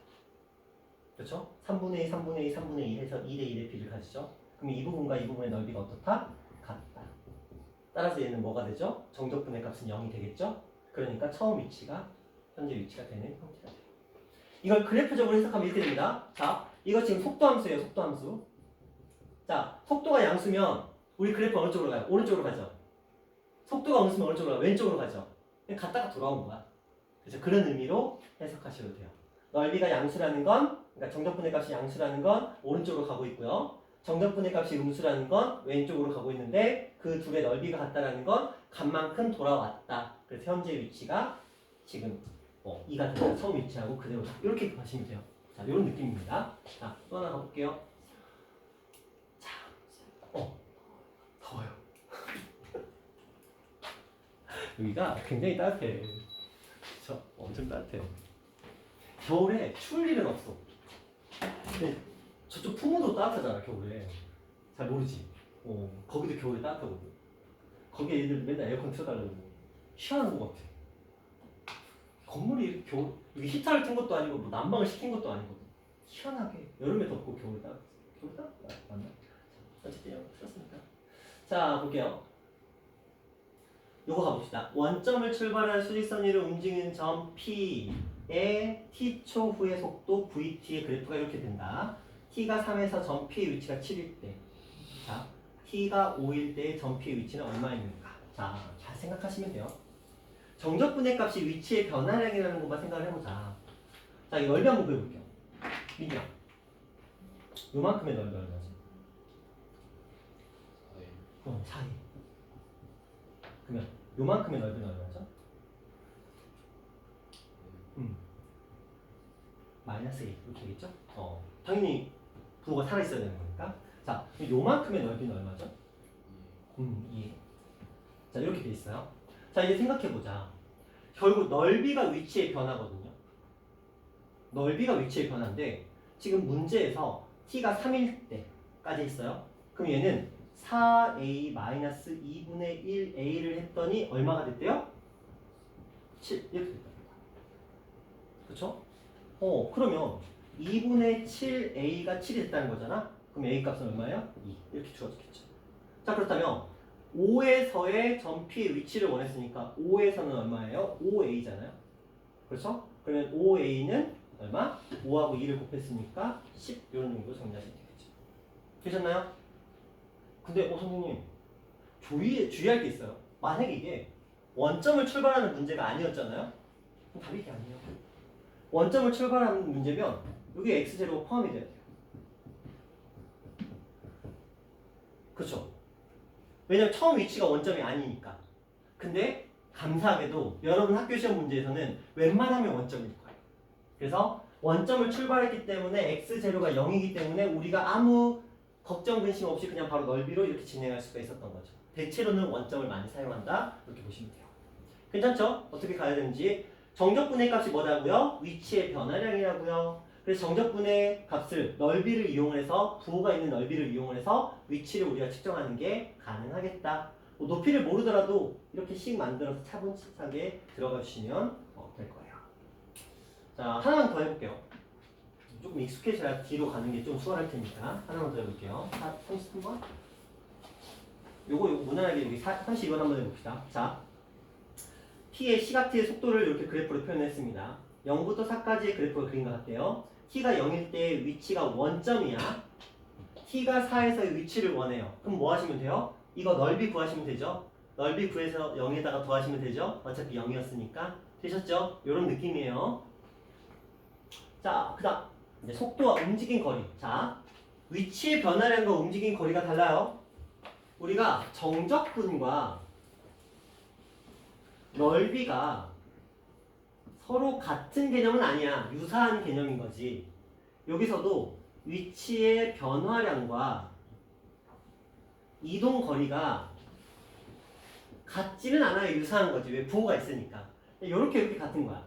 그렇죠? 3분의 2, 3분의 2, 3분의 2 해서 2대 1의 비를 가지죠. 그럼 이 부분과 이 부분의 넓이가 어떻다? 같다. 따라서 얘는 뭐가 되죠? 정적분의 값은 0이 되겠죠? 그러니까 처음 위치가 현재 위치가 되는 형태가 돼요. 이걸 그래프적으로 해석하면 이렇게 됩니다. 자, 이거 지금 속도 함수예요. 속도 함수. 자, 속도가 양수면 우리 그래프 어느 쪽으로 가요? 오른쪽으로 가죠. 속도가 음수면 어느 쪽으로 가요? 왼쪽으로 가죠. 그냥 갔다가 돌아온 거야. 그래서 그런 의미로 해석하셔도 돼요. 넓이가 양수라는 건, 그러니까 정적분의 값이 양수라는 건 오른쪽으로 가고 있고요. 정적분의 값이 음수라는 건 왼쪽으로 가고 있는데 그 둘의 넓이가 같다라는 건 값만큼 돌아왔다. 그래서 현재 위치가 지금 2가 되는 처음 위치하고 그대로 이렇게 가시면 돼요. 자, 이런 느낌입니다. 자, 또 하나 가볼게요. 자, 더워요. 여기가 굉장히 따뜻해. 그쵸? 엄청 따뜻해. 겨울에 추울 일은 없어. 근데 저쪽 풍무도 따뜻하잖아 겨울에. 잘 모르지. 거기도 겨울에 따뜻하거든. 거기 애들 맨날 에어컨 틀어달라고 희한한 것 같아. 건물이 이렇게 겨울 이게 히터를 튼 것도 아니고 뭐 난방을 시킨 것도 아니거든. 희한하게 여름에 덥고 겨울에 따뜻해. 겨울에 따뜻해 맞나? 어쨌든 이거 풀었으니까. 자 볼게요. 요거 가봅시다. 원점을 출발한 수직선 위로 움직이는 점 P의 t초 후의 속도 vt의 그래프가 이렇게 된다. t가 3에서 점 P의 위치가 7일 때, 자 t가 5일 때의 점 P의 위치는 얼마입니까? 자, 잘 생각하시면 돼요. 정적분의 값이 위치의 변화량이라는 것만 생각을 해보자. 자, 이 넓이 한번 그려볼게요. 민이야, 요만큼의 넓이 얼마지? 4일. 그러면 요만큼의 넓이는 얼마죠? 마이너스 1 이렇게 되겠죠? 당연히 부호가 살아있어야 되는 거니까. 자, 요만큼의 넓이는 얼마죠? 2. 자, 이렇게 돼 있어요. 자, 이제 생각해보자. 결국 넓이가 위치의 변화거든요. 넓이가 위치의 변화인데 지금 문제에서 t가 3일 때까지 있어요. 그럼 얘는 4a-2분의 1a를 했더니 얼마가 됐대요? 7 이렇게 됐다. 그쵸? 그러면 2분의 7a가 7이 됐다는 거잖아? 그럼 a 값은 얼마예요? 2 이렇게 주어졌겠죠. 자, 그렇다면 5에서의 점 P의 위치를 원했으니까 5에서는 얼마예요? 5a잖아요. 그렇죠? 그러면 5a는 얼마? 5하고 2를 곱했으니까 10 이런 정도 정리하시면 되겠죠. 되셨나요? 근데 선생님 주의할 게 있어요. 만약에 이게 원점을 출발하는 문제가 아니었잖아요? 그럼 답이 이게 아니에요. 원점을 출발하는 문제면 여기 x0가 포함이 돼야 돼요. 그렇죠? 왜냐면 처음 위치가 원점이 아니니까. 근데 감사하게도 여러분 학교 시험 문제에서는 웬만하면 원점일 거예요. 그래서 원점을 출발했기 때문에 x0가 0이기 때문에 우리가 아무 걱정 근심 없이 그냥 바로 넓이로 이렇게 진행할 수가 있었던 거죠. 대체로는 원점을 많이 사용한다 이렇게 보시면 돼요. 괜찮죠? 어떻게 가야 되는지. 정적분의 값이 뭐라고요? 위치의 변화량이라고요. 그래서 정적분의 값을 넓이를 이용해서 부호가 있는 넓이를 이용해서 위치를 우리가 측정하는 게 가능하겠다. 높이를 모르더라도 이렇게 씩 만들어서 차분하게 들어가 주시면 될 거예요. 자, 하나만 더 해볼게요. 조금 익숙해져야 뒤로 가는 게 좀 수월할 테니까 하나만 더 해볼게요. 33번. 요거 무난하게 여기 32번 한번 해봅시다. 자, t의 시각-t의 속도를 이렇게 그래프로 표현했습니다. 0부터 4까지의 그래프가 그린 것 같아요. t가 0일 때 위치가 원점이야. t가 4에서의 위치를 원해요. 그럼 뭐 하시면 돼요? 이거 넓이 구하시면 되죠? 넓이 구해서 0에다가 더하시면 되죠? 어차피 0이었으니까. 되셨죠? 이런 느낌이에요. 자, 그 다음 이제 속도와 움직인 거리. 자, 위치의 변화량과 움직인 거리가 달라요. 우리가 정적분과 넓이가 서로 같은 개념은 아니야. 유사한 개념인 거지. 여기서도 위치의 변화량과 이동 거리가 같지는 않아요. 유사한 거지. 왜? 부호가 있으니까. 이렇게 같은 거야.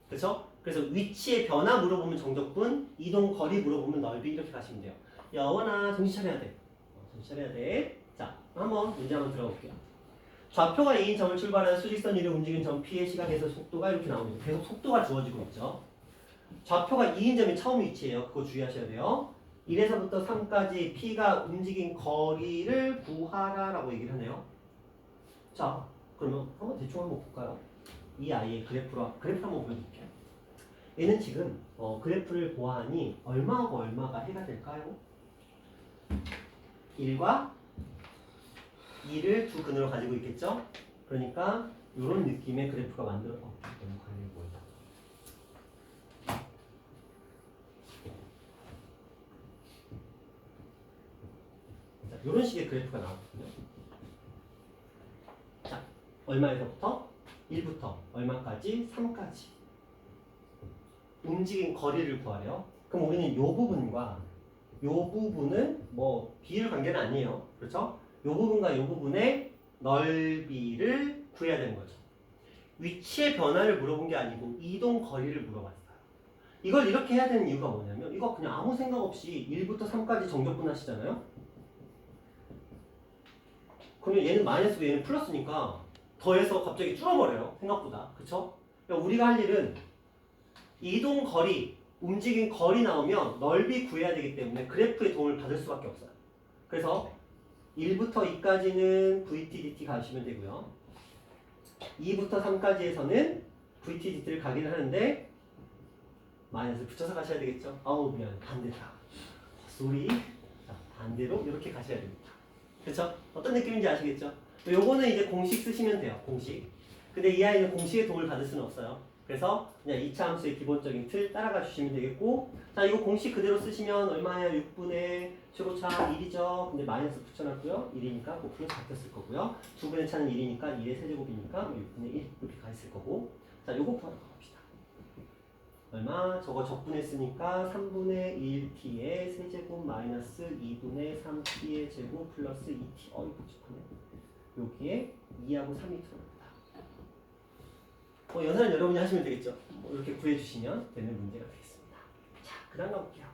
그렇죠? 그래서 위치의 변화 물어보면 정적분, 이동 거리 물어보면 넓이 이렇게 가시면 돼요. 여원아 정신 차려야 돼. 정신 차려야 돼. 자, 한번 문제 한번 들어볼게요. 좌표가 A인 점을 출발하는 수직선 위를 움직이는 점 P의 시각에서 속도가 이렇게 나옵니다. 계속 속도가 주어지고 있죠. 좌표가 2인 점이 처음 위치예요. 그거 주의하셔야 돼요. 1에서부터 3까지 P가 움직인 거리를 구하라 라고 얘기를 하네요. 자, 그러면 한번 대충 한번 볼까요? 이 아이의 그래프 한번 보여드릴게요. 얘는 지금 그래프를 보아하니 얼마하고 얼마가 해가 될까요? 1과 2를 두 근으로 가지고 있겠죠? 그러니까 이런 느낌의 그래프가 너무 관련이 보인다. 이런 식의 그래프가 나오거든요. 자, 얼마에서부터? 1부터 얼마까지? 3까지. 움직인 거리를 구하래요. 그럼 우리는 이 부분과 이 부분은 뭐 비율 관계는 아니에요. 그렇죠? 이 부분과 이 부분의 넓이를 구해야 되는 거죠. 위치의 변화를 물어본 게 아니고 이동 거리를 물어봤어요. 이걸 이렇게 해야 되는 이유가 뭐냐면 이거 그냥 아무 생각 없이 1부터 3까지 정적분 하시잖아요. 그러면 얘는 마이너스고 얘는 플러스니까 더해서 갑자기 줄어버려요. 생각보다. 그쵸? 그러니까 우리가 할 일은 이동 거리, 움직임 거리 나오면 넓이 구해야 되기 때문에 그래프의 도움을 받을 수밖에 없어요. 그래서 1부터 2까지는 VT, DT 가시면 되고요. 2부터 3까지에서는 VT, DT를 가긴 하는데 마이너스 붙여서 가셔야 되겠죠? 아우 미안 반대다. 소리. 자, 반대로 이렇게 가셔야 됩니다. 그렇죠? 어떤 느낌인지 아시겠죠? 요거는 이제 공식 쓰시면 돼요. 공식. 근데 이 아이는 공식의 도움을 받을 수는 없어요. 그래서 그냥 2차 함수의 기본적인 틀 따라가 주시면 되겠고, 자 이거 공식 그대로 쓰시면 얼마예요? 6분의 최고차 1이죠. 근데 마이너스 붙여놨고요. 1이니까 뭐 플러스 바뀌었을 거고요. 2분의 차는 1이니까 1의 세제곱이니까 6분의 1 이렇게 가 있을 거고, 자 요거 구하러 가봅시다. 얼마? 저거 적분했으니까 3분의 1t의 세제곱 마이너스 2분의 3t의 제곱 플러스 2t. 이거 복잡하네. 여기에 2하고 3이 들어갑니다. 연산은 여러분이 하시면 되겠죠. 이렇게 구해주시면 되는 문제가 되겠습니다. 자, 그 다음 가볼게요.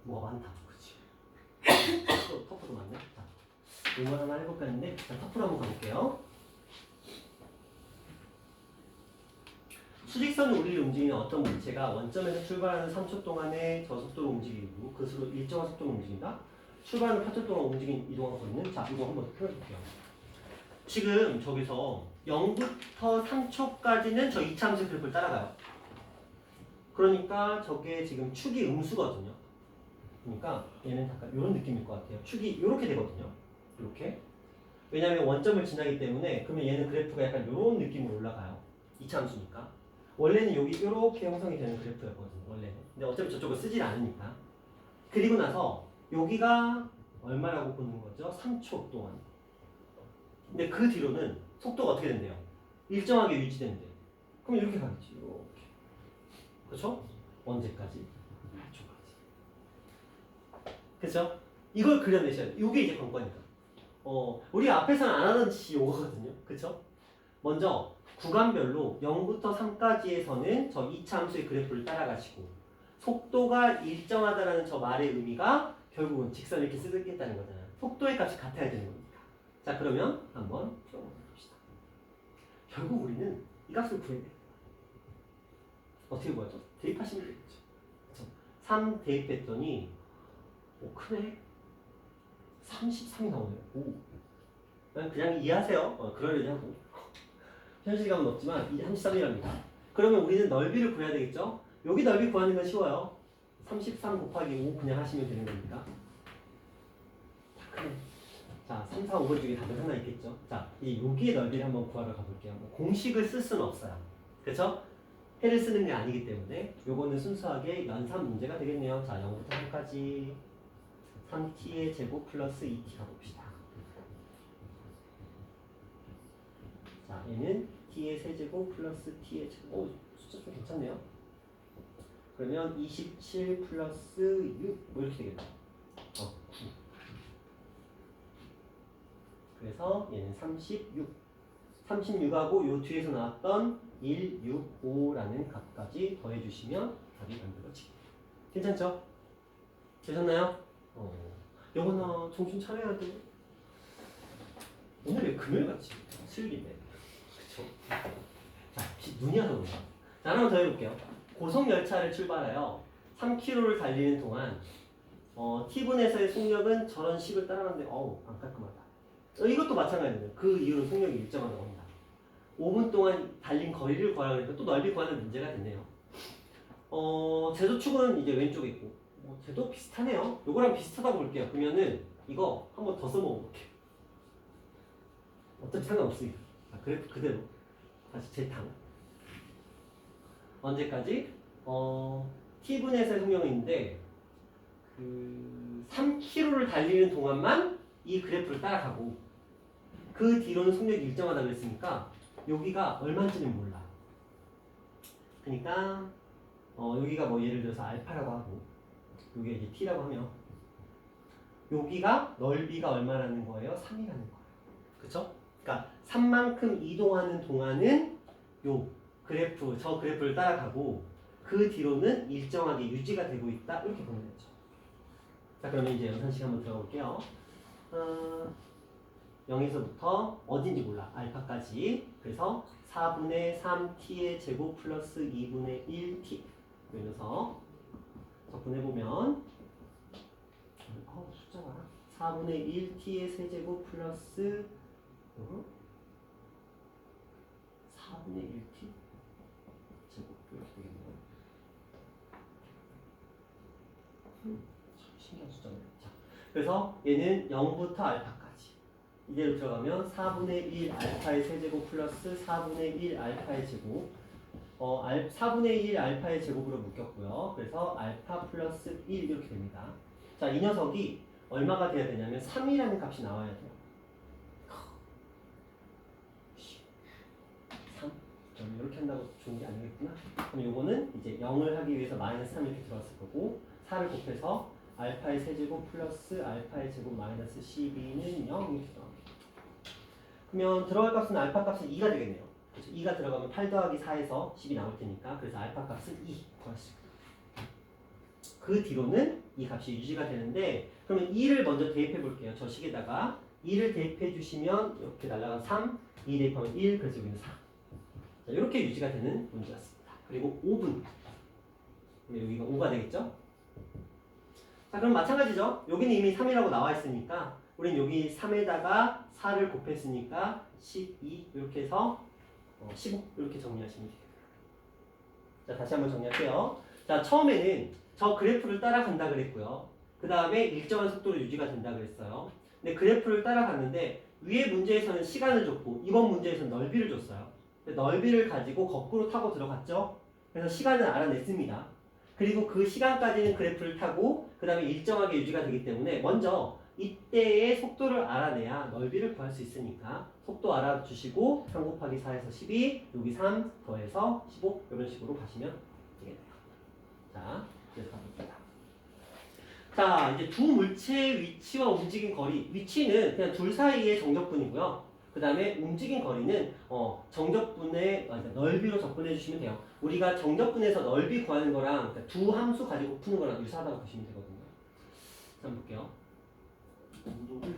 뭐가 많다. 그렇지. 터프도 많네. 자, 이거 하나 해볼까 했는데 일단 터프로 한번 가볼게요. 수직선을 우리를 움직이는 어떤 물체가 원점에서 출발하는 3초 동안에 저속도로 움직이고 그 수로 일정한 속도로 움직인다. 출발하는 8초 동안 이동하고 있는. 자, 이거 한번 풀어볼게요. 지금 저기서 0부터 3초까지는 저 2차 함수 그래프를 따라가요. 그러니까 저게 지금 축이 음수거든요. 그러니까 얘는 약간 이런 느낌일 것 같아요. 축이 이렇게 되거든요. 이렇게. 왜냐하면 원점을 지나기 때문에 그러면 얘는 그래프가 약간 이런 느낌으로 올라가요. 2차 함수니까. 원래는 여기 이렇게 형성이 되는 그래프였거든요. 원래는. 근데 어차피 저쪽을 쓰질 않으니까. 그리고 나서 여기가 얼마라고 보는 거죠? 3초 동안. 근데 그 뒤로는 속도가 어떻게 된대요? 일정하게 유지된대요. 그럼 이렇게 가겠지. 이렇게. 그렇죠? 언제까지? 8초까지. 그렇죠? 이걸 그려내셔야 돼요. 이게 이제 관건이다. 우리가 앞에서는 안 하던 짓이 요거거든요. 그렇죠? 먼저 구간별로 0부터 3까지에서는 저 2차 함수의 그래프를 따라가시고 속도가 일정하다라는 저 말의 의미가 결국은 직선을 이렇게 쓰겠다는 거잖아요. 속도의 값이 같아야 되는 겁니다. 자, 그러면 한번 풀어봅시다. 결국 우리는 이 값을 구해야 돼요. 어떻게 구하죠? 대입하시면 되겠죠. 그렇죠? 3 대입했더니 크네. 33이 나오네요. 오. 그냥 이해하세요. 그러려니 하고. 현실감은 없지만 33이랍니다. 그러면 우리는 넓이를 구해야 되겠죠? 여기 넓이 구하는 건 쉬워요. 33 곱하기 5 그냥 하시면 되는 겁니다. 크네. 자, 3, 4, 5번 중에 답은 하나 있겠죠? 자, 이제 여기의 넓이를 한번 구하러 가볼게요. 공식을 쓸 수는 없어요. 그렇죠? 해를 쓰는 게 아니기 때문에 요거는 순수하게 연산 문제가 되겠네요. 자, 0부터 3까지 3t의 제곱 플러스 2t 가봅시다. 자, 얘는 t의 세제곱 플러스 t의 제곱. 숫자 좀 괜찮네요. 그러면 27 플러스 6 뭐 이렇게 되겠다. 9. 그래서 얘는 36. 36하고 요 뒤에서 나왔던 1, 6, 5라는 값까지 더해주시면 답이 만들어집니다. 괜찮죠? 되셨나요? 영원아 정신 차려야 돼. 오늘 왜 금요일같이 수요일인데? 그쵸? 자, 눈이 와서 그런가? 자, 하나 더 해볼게요. 고속열차를 출발하여 3km를 달리는 동안 T분에서의 속력은 저런 식을 따라가는데 안 깔끔하다. 이것도 마찬가지예요. 그 이후로 속력이 일정하다고 합니다. 5분 동안 달린 거리를 구하라 그러니까 또 넓이 구하는 문제가 됐네요. 제도축은 이제 왼쪽에 있고 제도 비슷하네요. 요거랑 비슷하다고 볼게요. 그러면은 이거 한번 더 써먹어볼게요. 어차피 상관없으니까. 그래프 그대로 다시 재탕. 언제까지? T분에서의 속력은 있는데 3km를 달리는 동안만 이 그래프를 따라가고 그 뒤로는 속력이 일정하다고 했으니까 여기가 얼마인지는 몰라. 그러니까 여기가 뭐 예를 들어서 알파라고 하고 여기가 이제 t라고 하면 여기가 넓이가 얼마라는 거예요? 3이라는 거예요. 그쵸? 그러니까 3만큼 이동하는 동안은 저 그래프를 따라가고 그 뒤로는 일정하게 유지가 되고 있다. 이렇게 보면 되죠. 자, 그러면 이제 연산식 한번 들어가 볼게요. 0에서부터 어딘지 몰라. 알파까지. 그래서 4분의 3t의 제곱 플러스 2분의 1t. 이 녀석 적분해보면 숫자가 4분의 1t의 세제곱 플러스 4분의 1t 제곱 이렇게 되겠네요. 신기한 숫자네요. 자, 그래서 얘는 0부터 알파까지 이대로 들어가면 4분의 1 알파의 세제곱 플러스 4분의 1 알파의 제곱 4분의 1 알파의 제곱으로 묶였고요. 그래서 알파 플러스 1 이렇게 됩니다. 자, 이 녀석이 얼마가 돼야 되냐면 3이라는 값이 나와야 돼요. 3? 이렇게 한다고 좋은 게 아니겠구나. 그럼 요거는 이제 0을 하기 위해서 마이너스 3 이렇게 들어갔을 거고 4를 곱해서 알파의 세제곱 플러스 알파의 제곱 마이너스 12는 0 이렇게 들어갑니다. 그러면 들어갈 값은 알파 값은 2가 되겠네요. 그렇죠? 2가 들어가면 8 더하기 4에서 10이 나올 테니까 그래서 알파 값은 2 구하시고 그 뒤로는 이 값이 유지가 되는데 그러면 2를 먼저 대입해 볼게요. 저 식에다가 2를 대입해 주시면 이렇게 날라간 3, 2 대입하면 1, 그래서 여기는 4. 자, 이렇게 유지가 되는 문제였습니다. 그리고 5분. 여기가 5가 되겠죠? 자, 그럼 마찬가지죠. 여기는 이미 3이라고 나와 있으니까 우린 여기 3에다가 4를 곱했으니까 12 이렇게 해서 15 이렇게 정리하시면 돼요. 자, 다시 한번 정리할게요. 자, 처음에는 저 그래프를 따라간다 그랬고요. 그 다음에 일정한 속도로 유지가 된다 그랬어요. 근데 그래프를 따라갔는데 위에 문제에서는 시간을 줬고 이번 문제에서는 넓이를 줬어요. 넓이를 가지고 거꾸로 타고 들어갔죠. 그래서 시간을 알아냈습니다. 그리고 그 시간까지는 그래프를 타고 그 다음에 일정하게 유지가 되기 때문에 먼저 이때의 속도를 알아내야 넓이를 구할 수 있으니까 속도 알아주시고 3 곱하기 4에서 12 여기 3 더해서 15 이런 식으로 가시면 되겠네요. 자, 그래서 가볼게요. 자, 이제 두 물체의 위치와 움직인 거리. 위치는 그냥 둘 사이의 정적분이고요. 그 다음에 움직인 거리는 정적분의 넓이로 접근해 주시면 돼요. 우리가 정적분에서 넓이 구하는 거랑 그러니까 두 함수 가지고 푸는 거랑 유사하다고 보시면 되거든요. 자, 한번 볼게요. 운동을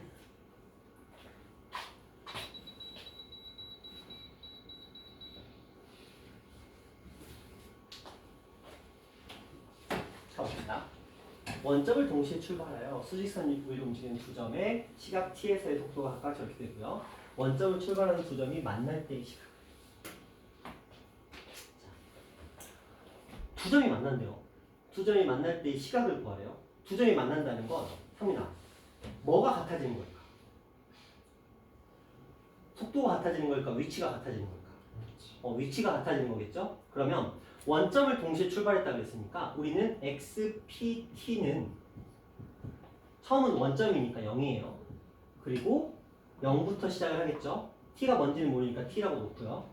가봅시다. 원점을 동시에 출발하여 수직선 위로 움직이는 두 점의 시각 t에서의 속도가 각각 저렇게 되고요. 원점을 출발하는 두 점이 만날 때의 시각. 두 점이 만난대요. 두 점이 만날 때의 시각을 구하래요. 두 점이 만난다는 건 상민아, 뭐가 같아지는 걸까? 속도가 같아지는 걸까? 위치가 같아지는 걸까? 위치가 같아지는 거겠죠? 그러면 원점을 동시에 출발했다 그랬으니까 우리는 XPT는 처음은 원점이니까 0이에요. 그리고 0부터 시작을 하겠죠. T가 뭔지는 모르니까 T라고 놓고요.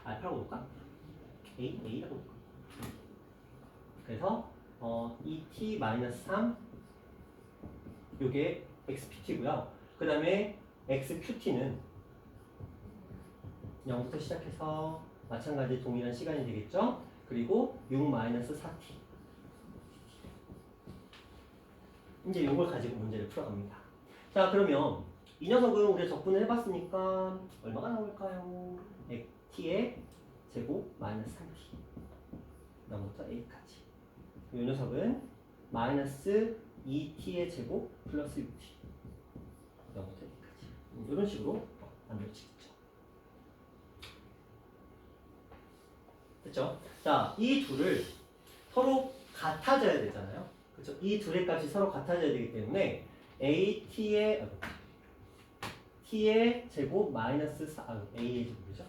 알파라고 놓을까? A라고 놓을까? 그래서 2T-3 요게 XPT고요. 그 다음에 XQT는 0부터 시작해서 마찬가지 동일한 시간이 되겠죠. 그리고 6-4T 이제 요걸 가지고 문제를 풀어갑니다. 자, 그러면 이 녀석은 우리가 적분을 해봤으니까 얼마가 나올까요? t의 제곱 마이너스 3t 그다음부터 a까지. 이 녀석은 마이너스 2t의 제곱 플러스 6t 그다음부터 a까지. 이런 식으로 만들어지겠죠. 됐죠? 자, 이 둘을 서로 같아져야 되잖아요. 그렇죠? 이 둘의 값이 서로 같아져야 되기 때문에 t의 제곱 마이너스 4, a의 제곱이죠.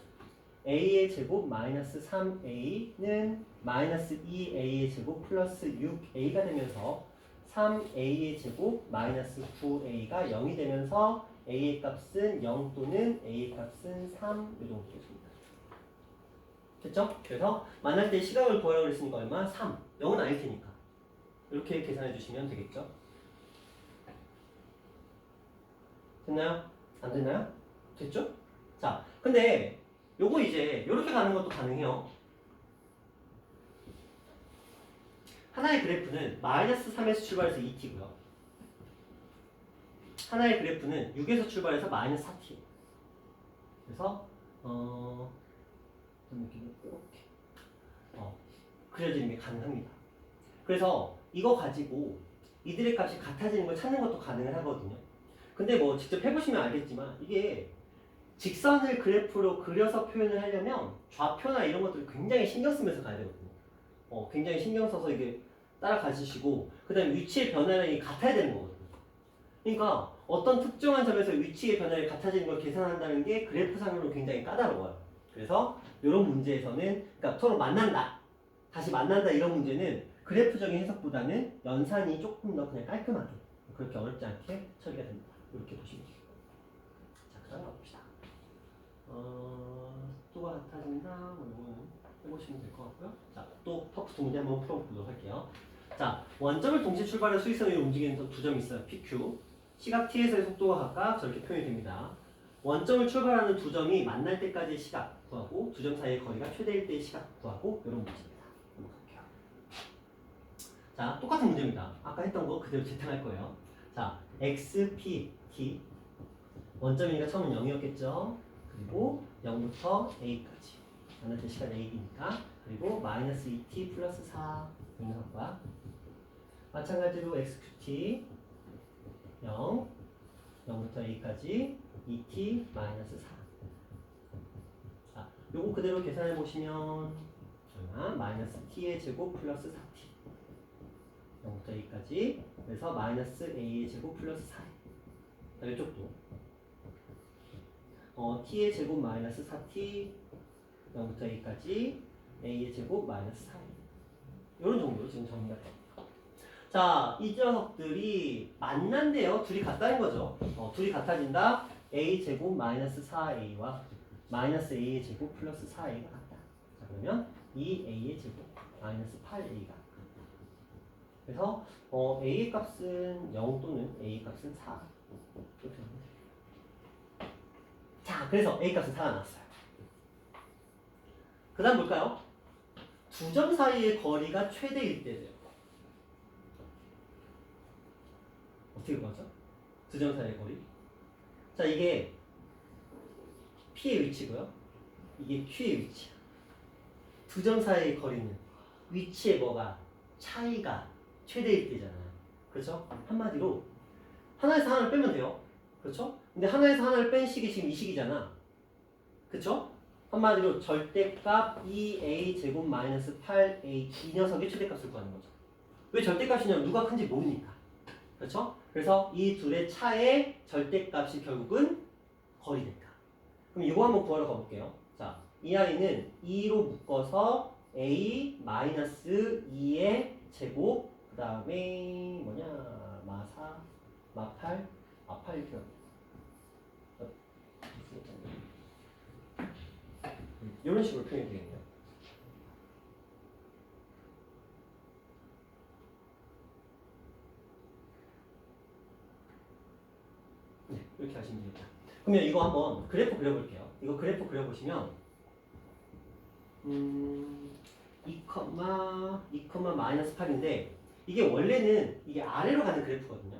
a의 제곱 마이너스 3a는 마이너스 2a의 제곱 플러스 6a가 되면서 3a의 제곱 마이너스 9a가 0이 되면서 a의 값은 0 또는 a의 값은 3 이 정도 되겠습니다. 됐죠? 그래서 만날 때 시각을 구하라고 했으니까 얼마? 3. 0은 아닐 테니까. 이렇게 계산해 주시면 되겠죠? 됐나요? 안 되나요? 됐죠? 자, 근데 요거 이제 이렇게 가는 것도 가능해요. 하나의 그래프는 마이너스 3에서 출발해서 2t고요. 하나의 그래프는 6에서 출발해서 마이너스 4t. 그래서 어떤 느낌으로 이렇게 그려지는 게 가능합니다. 그래서 이거 가지고 이들의 값이 같아지는 걸 찾는 것도 가능을 하거든요. 근데 뭐 직접 해보시면 알겠지만 이게 직선을 그래프로 그려서 표현을 하려면 좌표나 이런 것들을 굉장히 신경 쓰면서 가야 되거든요. 굉장히 신경 써서 이게 따라가시고 그 다음에 위치의 변화량이 같아야 되는 거거든요. 그러니까 어떤 특정한 점에서 위치의 변화량이 같아지는 걸 계산한다는 게 그래프상으로 굉장히 까다로워요. 그래서 이런 문제에서는 그러니까 서로 만난다, 다시 만난다 이런 문제는 그래프적인 해석보다는 연산이 조금 더 그냥 깔끔하게 그렇게 어렵지 않게 처리가 됩니다. 이렇게 보시면 돼요. 자, 그 다음 가봅시다. 속도가 같아진다. 이거는 해보시면 될 것 같고요. 자, 또 터프 두 문제 한번 풀어보도록 할게요. 자, 원점을 동시에 출발해 수직선으로 움직이는 두 점이 있어요. PQ. 시각 t에서의 속도가 각각 저렇게 표현이 됩니다. 원점을 출발하는 두 점이 만날 때까지의 시각 구하고 두 점 사이의 거리가 최대일 때의 시각 구하고 이런 문제입니다. 넘어갈게요. 자, 똑같은 문제입니다. 아까 했던 거 그대로 재탕할 거예요. 자, x, p, t 원점이니까 처음은 0이었겠죠. 그리고 0부터 a까지 만날 때 시간 a니까 그리고 마이너스 2t 플러스 4 분석과 마찬가지로 xqt 0 0부터 a까지 2t 마이너스 4. 자, 요거 그대로 계산해 보시면 얼마? 마이너스 t의 제곱 플러스 4t 0부터 a까지 그래서 마이너스 a의 제곱 플러스 4. 자, 이쪽도 t의 제곱 마이너스 4t 0부터 a까지 a의 제곱 마이너스 4. 이런 정도로 지금 정리가 됩니다. 자, 이 녀석들이 만난대요. 둘이 같다는 거죠. 둘이 같아진다. a 제곱 마이너스 4a와 마이너스 a의 제곱 플러스 4a가 같다. 자, 그러면 2a의 제곱 마이너스 8a가 그래서 a의 값은 0 또는 a의 값은 4 이렇게 하면 돼요. 자, 그래서 a 값은 4가 나왔어요. 그 다음 볼까요? 두 점 사이의 거리가 최대일 때죠. 어떻게 구하죠? 두 점 사이의 거리. 자, 이게 P의 위치고요. 이게 Q의 위치야. 두 점 사이의 거리는 위치에 뭐가 차이가 최대일 때잖아요. 그렇죠? 한마디로 하나에서 하나를 빼면 돼요. 그렇죠? 근데 하나에서 하나를 뺀 식이 지금 이 식이잖아. 그렇죠? 한마디로 절대값 2a 제곱 마이너스 8a 이 녀석의 최대값을 구하는 거죠. 왜 절대값이냐면 누가 큰지 모르니까. 그렇죠? 그래서 이 둘의 차의 절대값이 결국은 거리니까. 그럼 이거 한번 구하러 가볼게요. 자, 이 아이는 2로 묶어서 a 마이너스 2의 제곱 그 다음에 뭐냐 마4 마8 마8 이렇게 이런 식으로 표현이 되겠네요. 네, 이렇게 하시면 됩니다. 그러면 이거 한번 그래프 그려볼게요. 이거 그래프 그려보시면 2, 마이너스 8인데 이게 원래는 이게 아래로 가는 그래프거든요.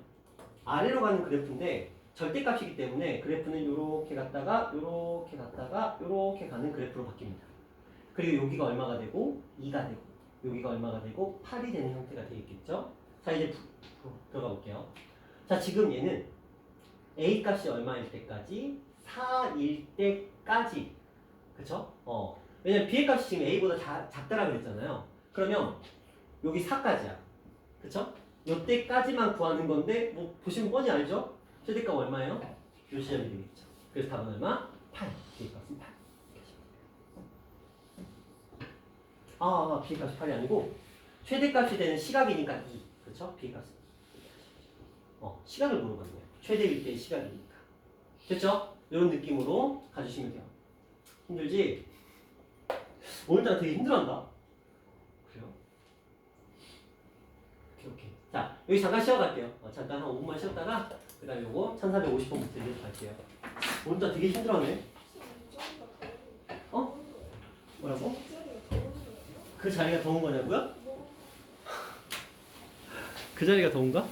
아래로 가는 그래프인데 절대값이기 때문에 그래프는 이렇게 갔다가 이렇게 갔다가 이렇게 가는 그래프로 바뀝니다. 그리고 여기가 얼마가 되고 2가 되고 여기가 얼마가 되고 8이 되는 형태가 되겠죠. 자, 이제 들어가 볼게요. 자, 지금 얘는 a 값이 얼마일 때까지 4일 때까지 그쵸? 왜냐면 b의 값이 지금 a보다 작다라고 그랬잖아요. 그러면 여기 4까지야. 그쵸? 요때까지만 구하는 건데 뭐 보시면 뻔히 알죠? 최대값 얼마예요? 요 지점이 되겠죠. 그래서 답은 얼마? 8. b의 값은 8. b의 값이 8이 아니고 최대값이 되는 시각이니까 2. 그쵸? b의 값은 2. 시각을 모르거든요. 최대일 때의 시각이니까. 됐죠? 이런 느낌으로 가주시면 돼요. 힘들지? 오늘따라 되게 힘들어한다. 그래요? 오케이. 자, 여기 잠깐 쉬어갈게요. 잠깐 한 5분만 쉬었다가 그 다음에 요거 1450번부터 이제 갈게요. 오늘따라 되게 힘들어하네. 어? 뭐라고? 그 자리가 더운 거냐고요? 그 자리가 더운가?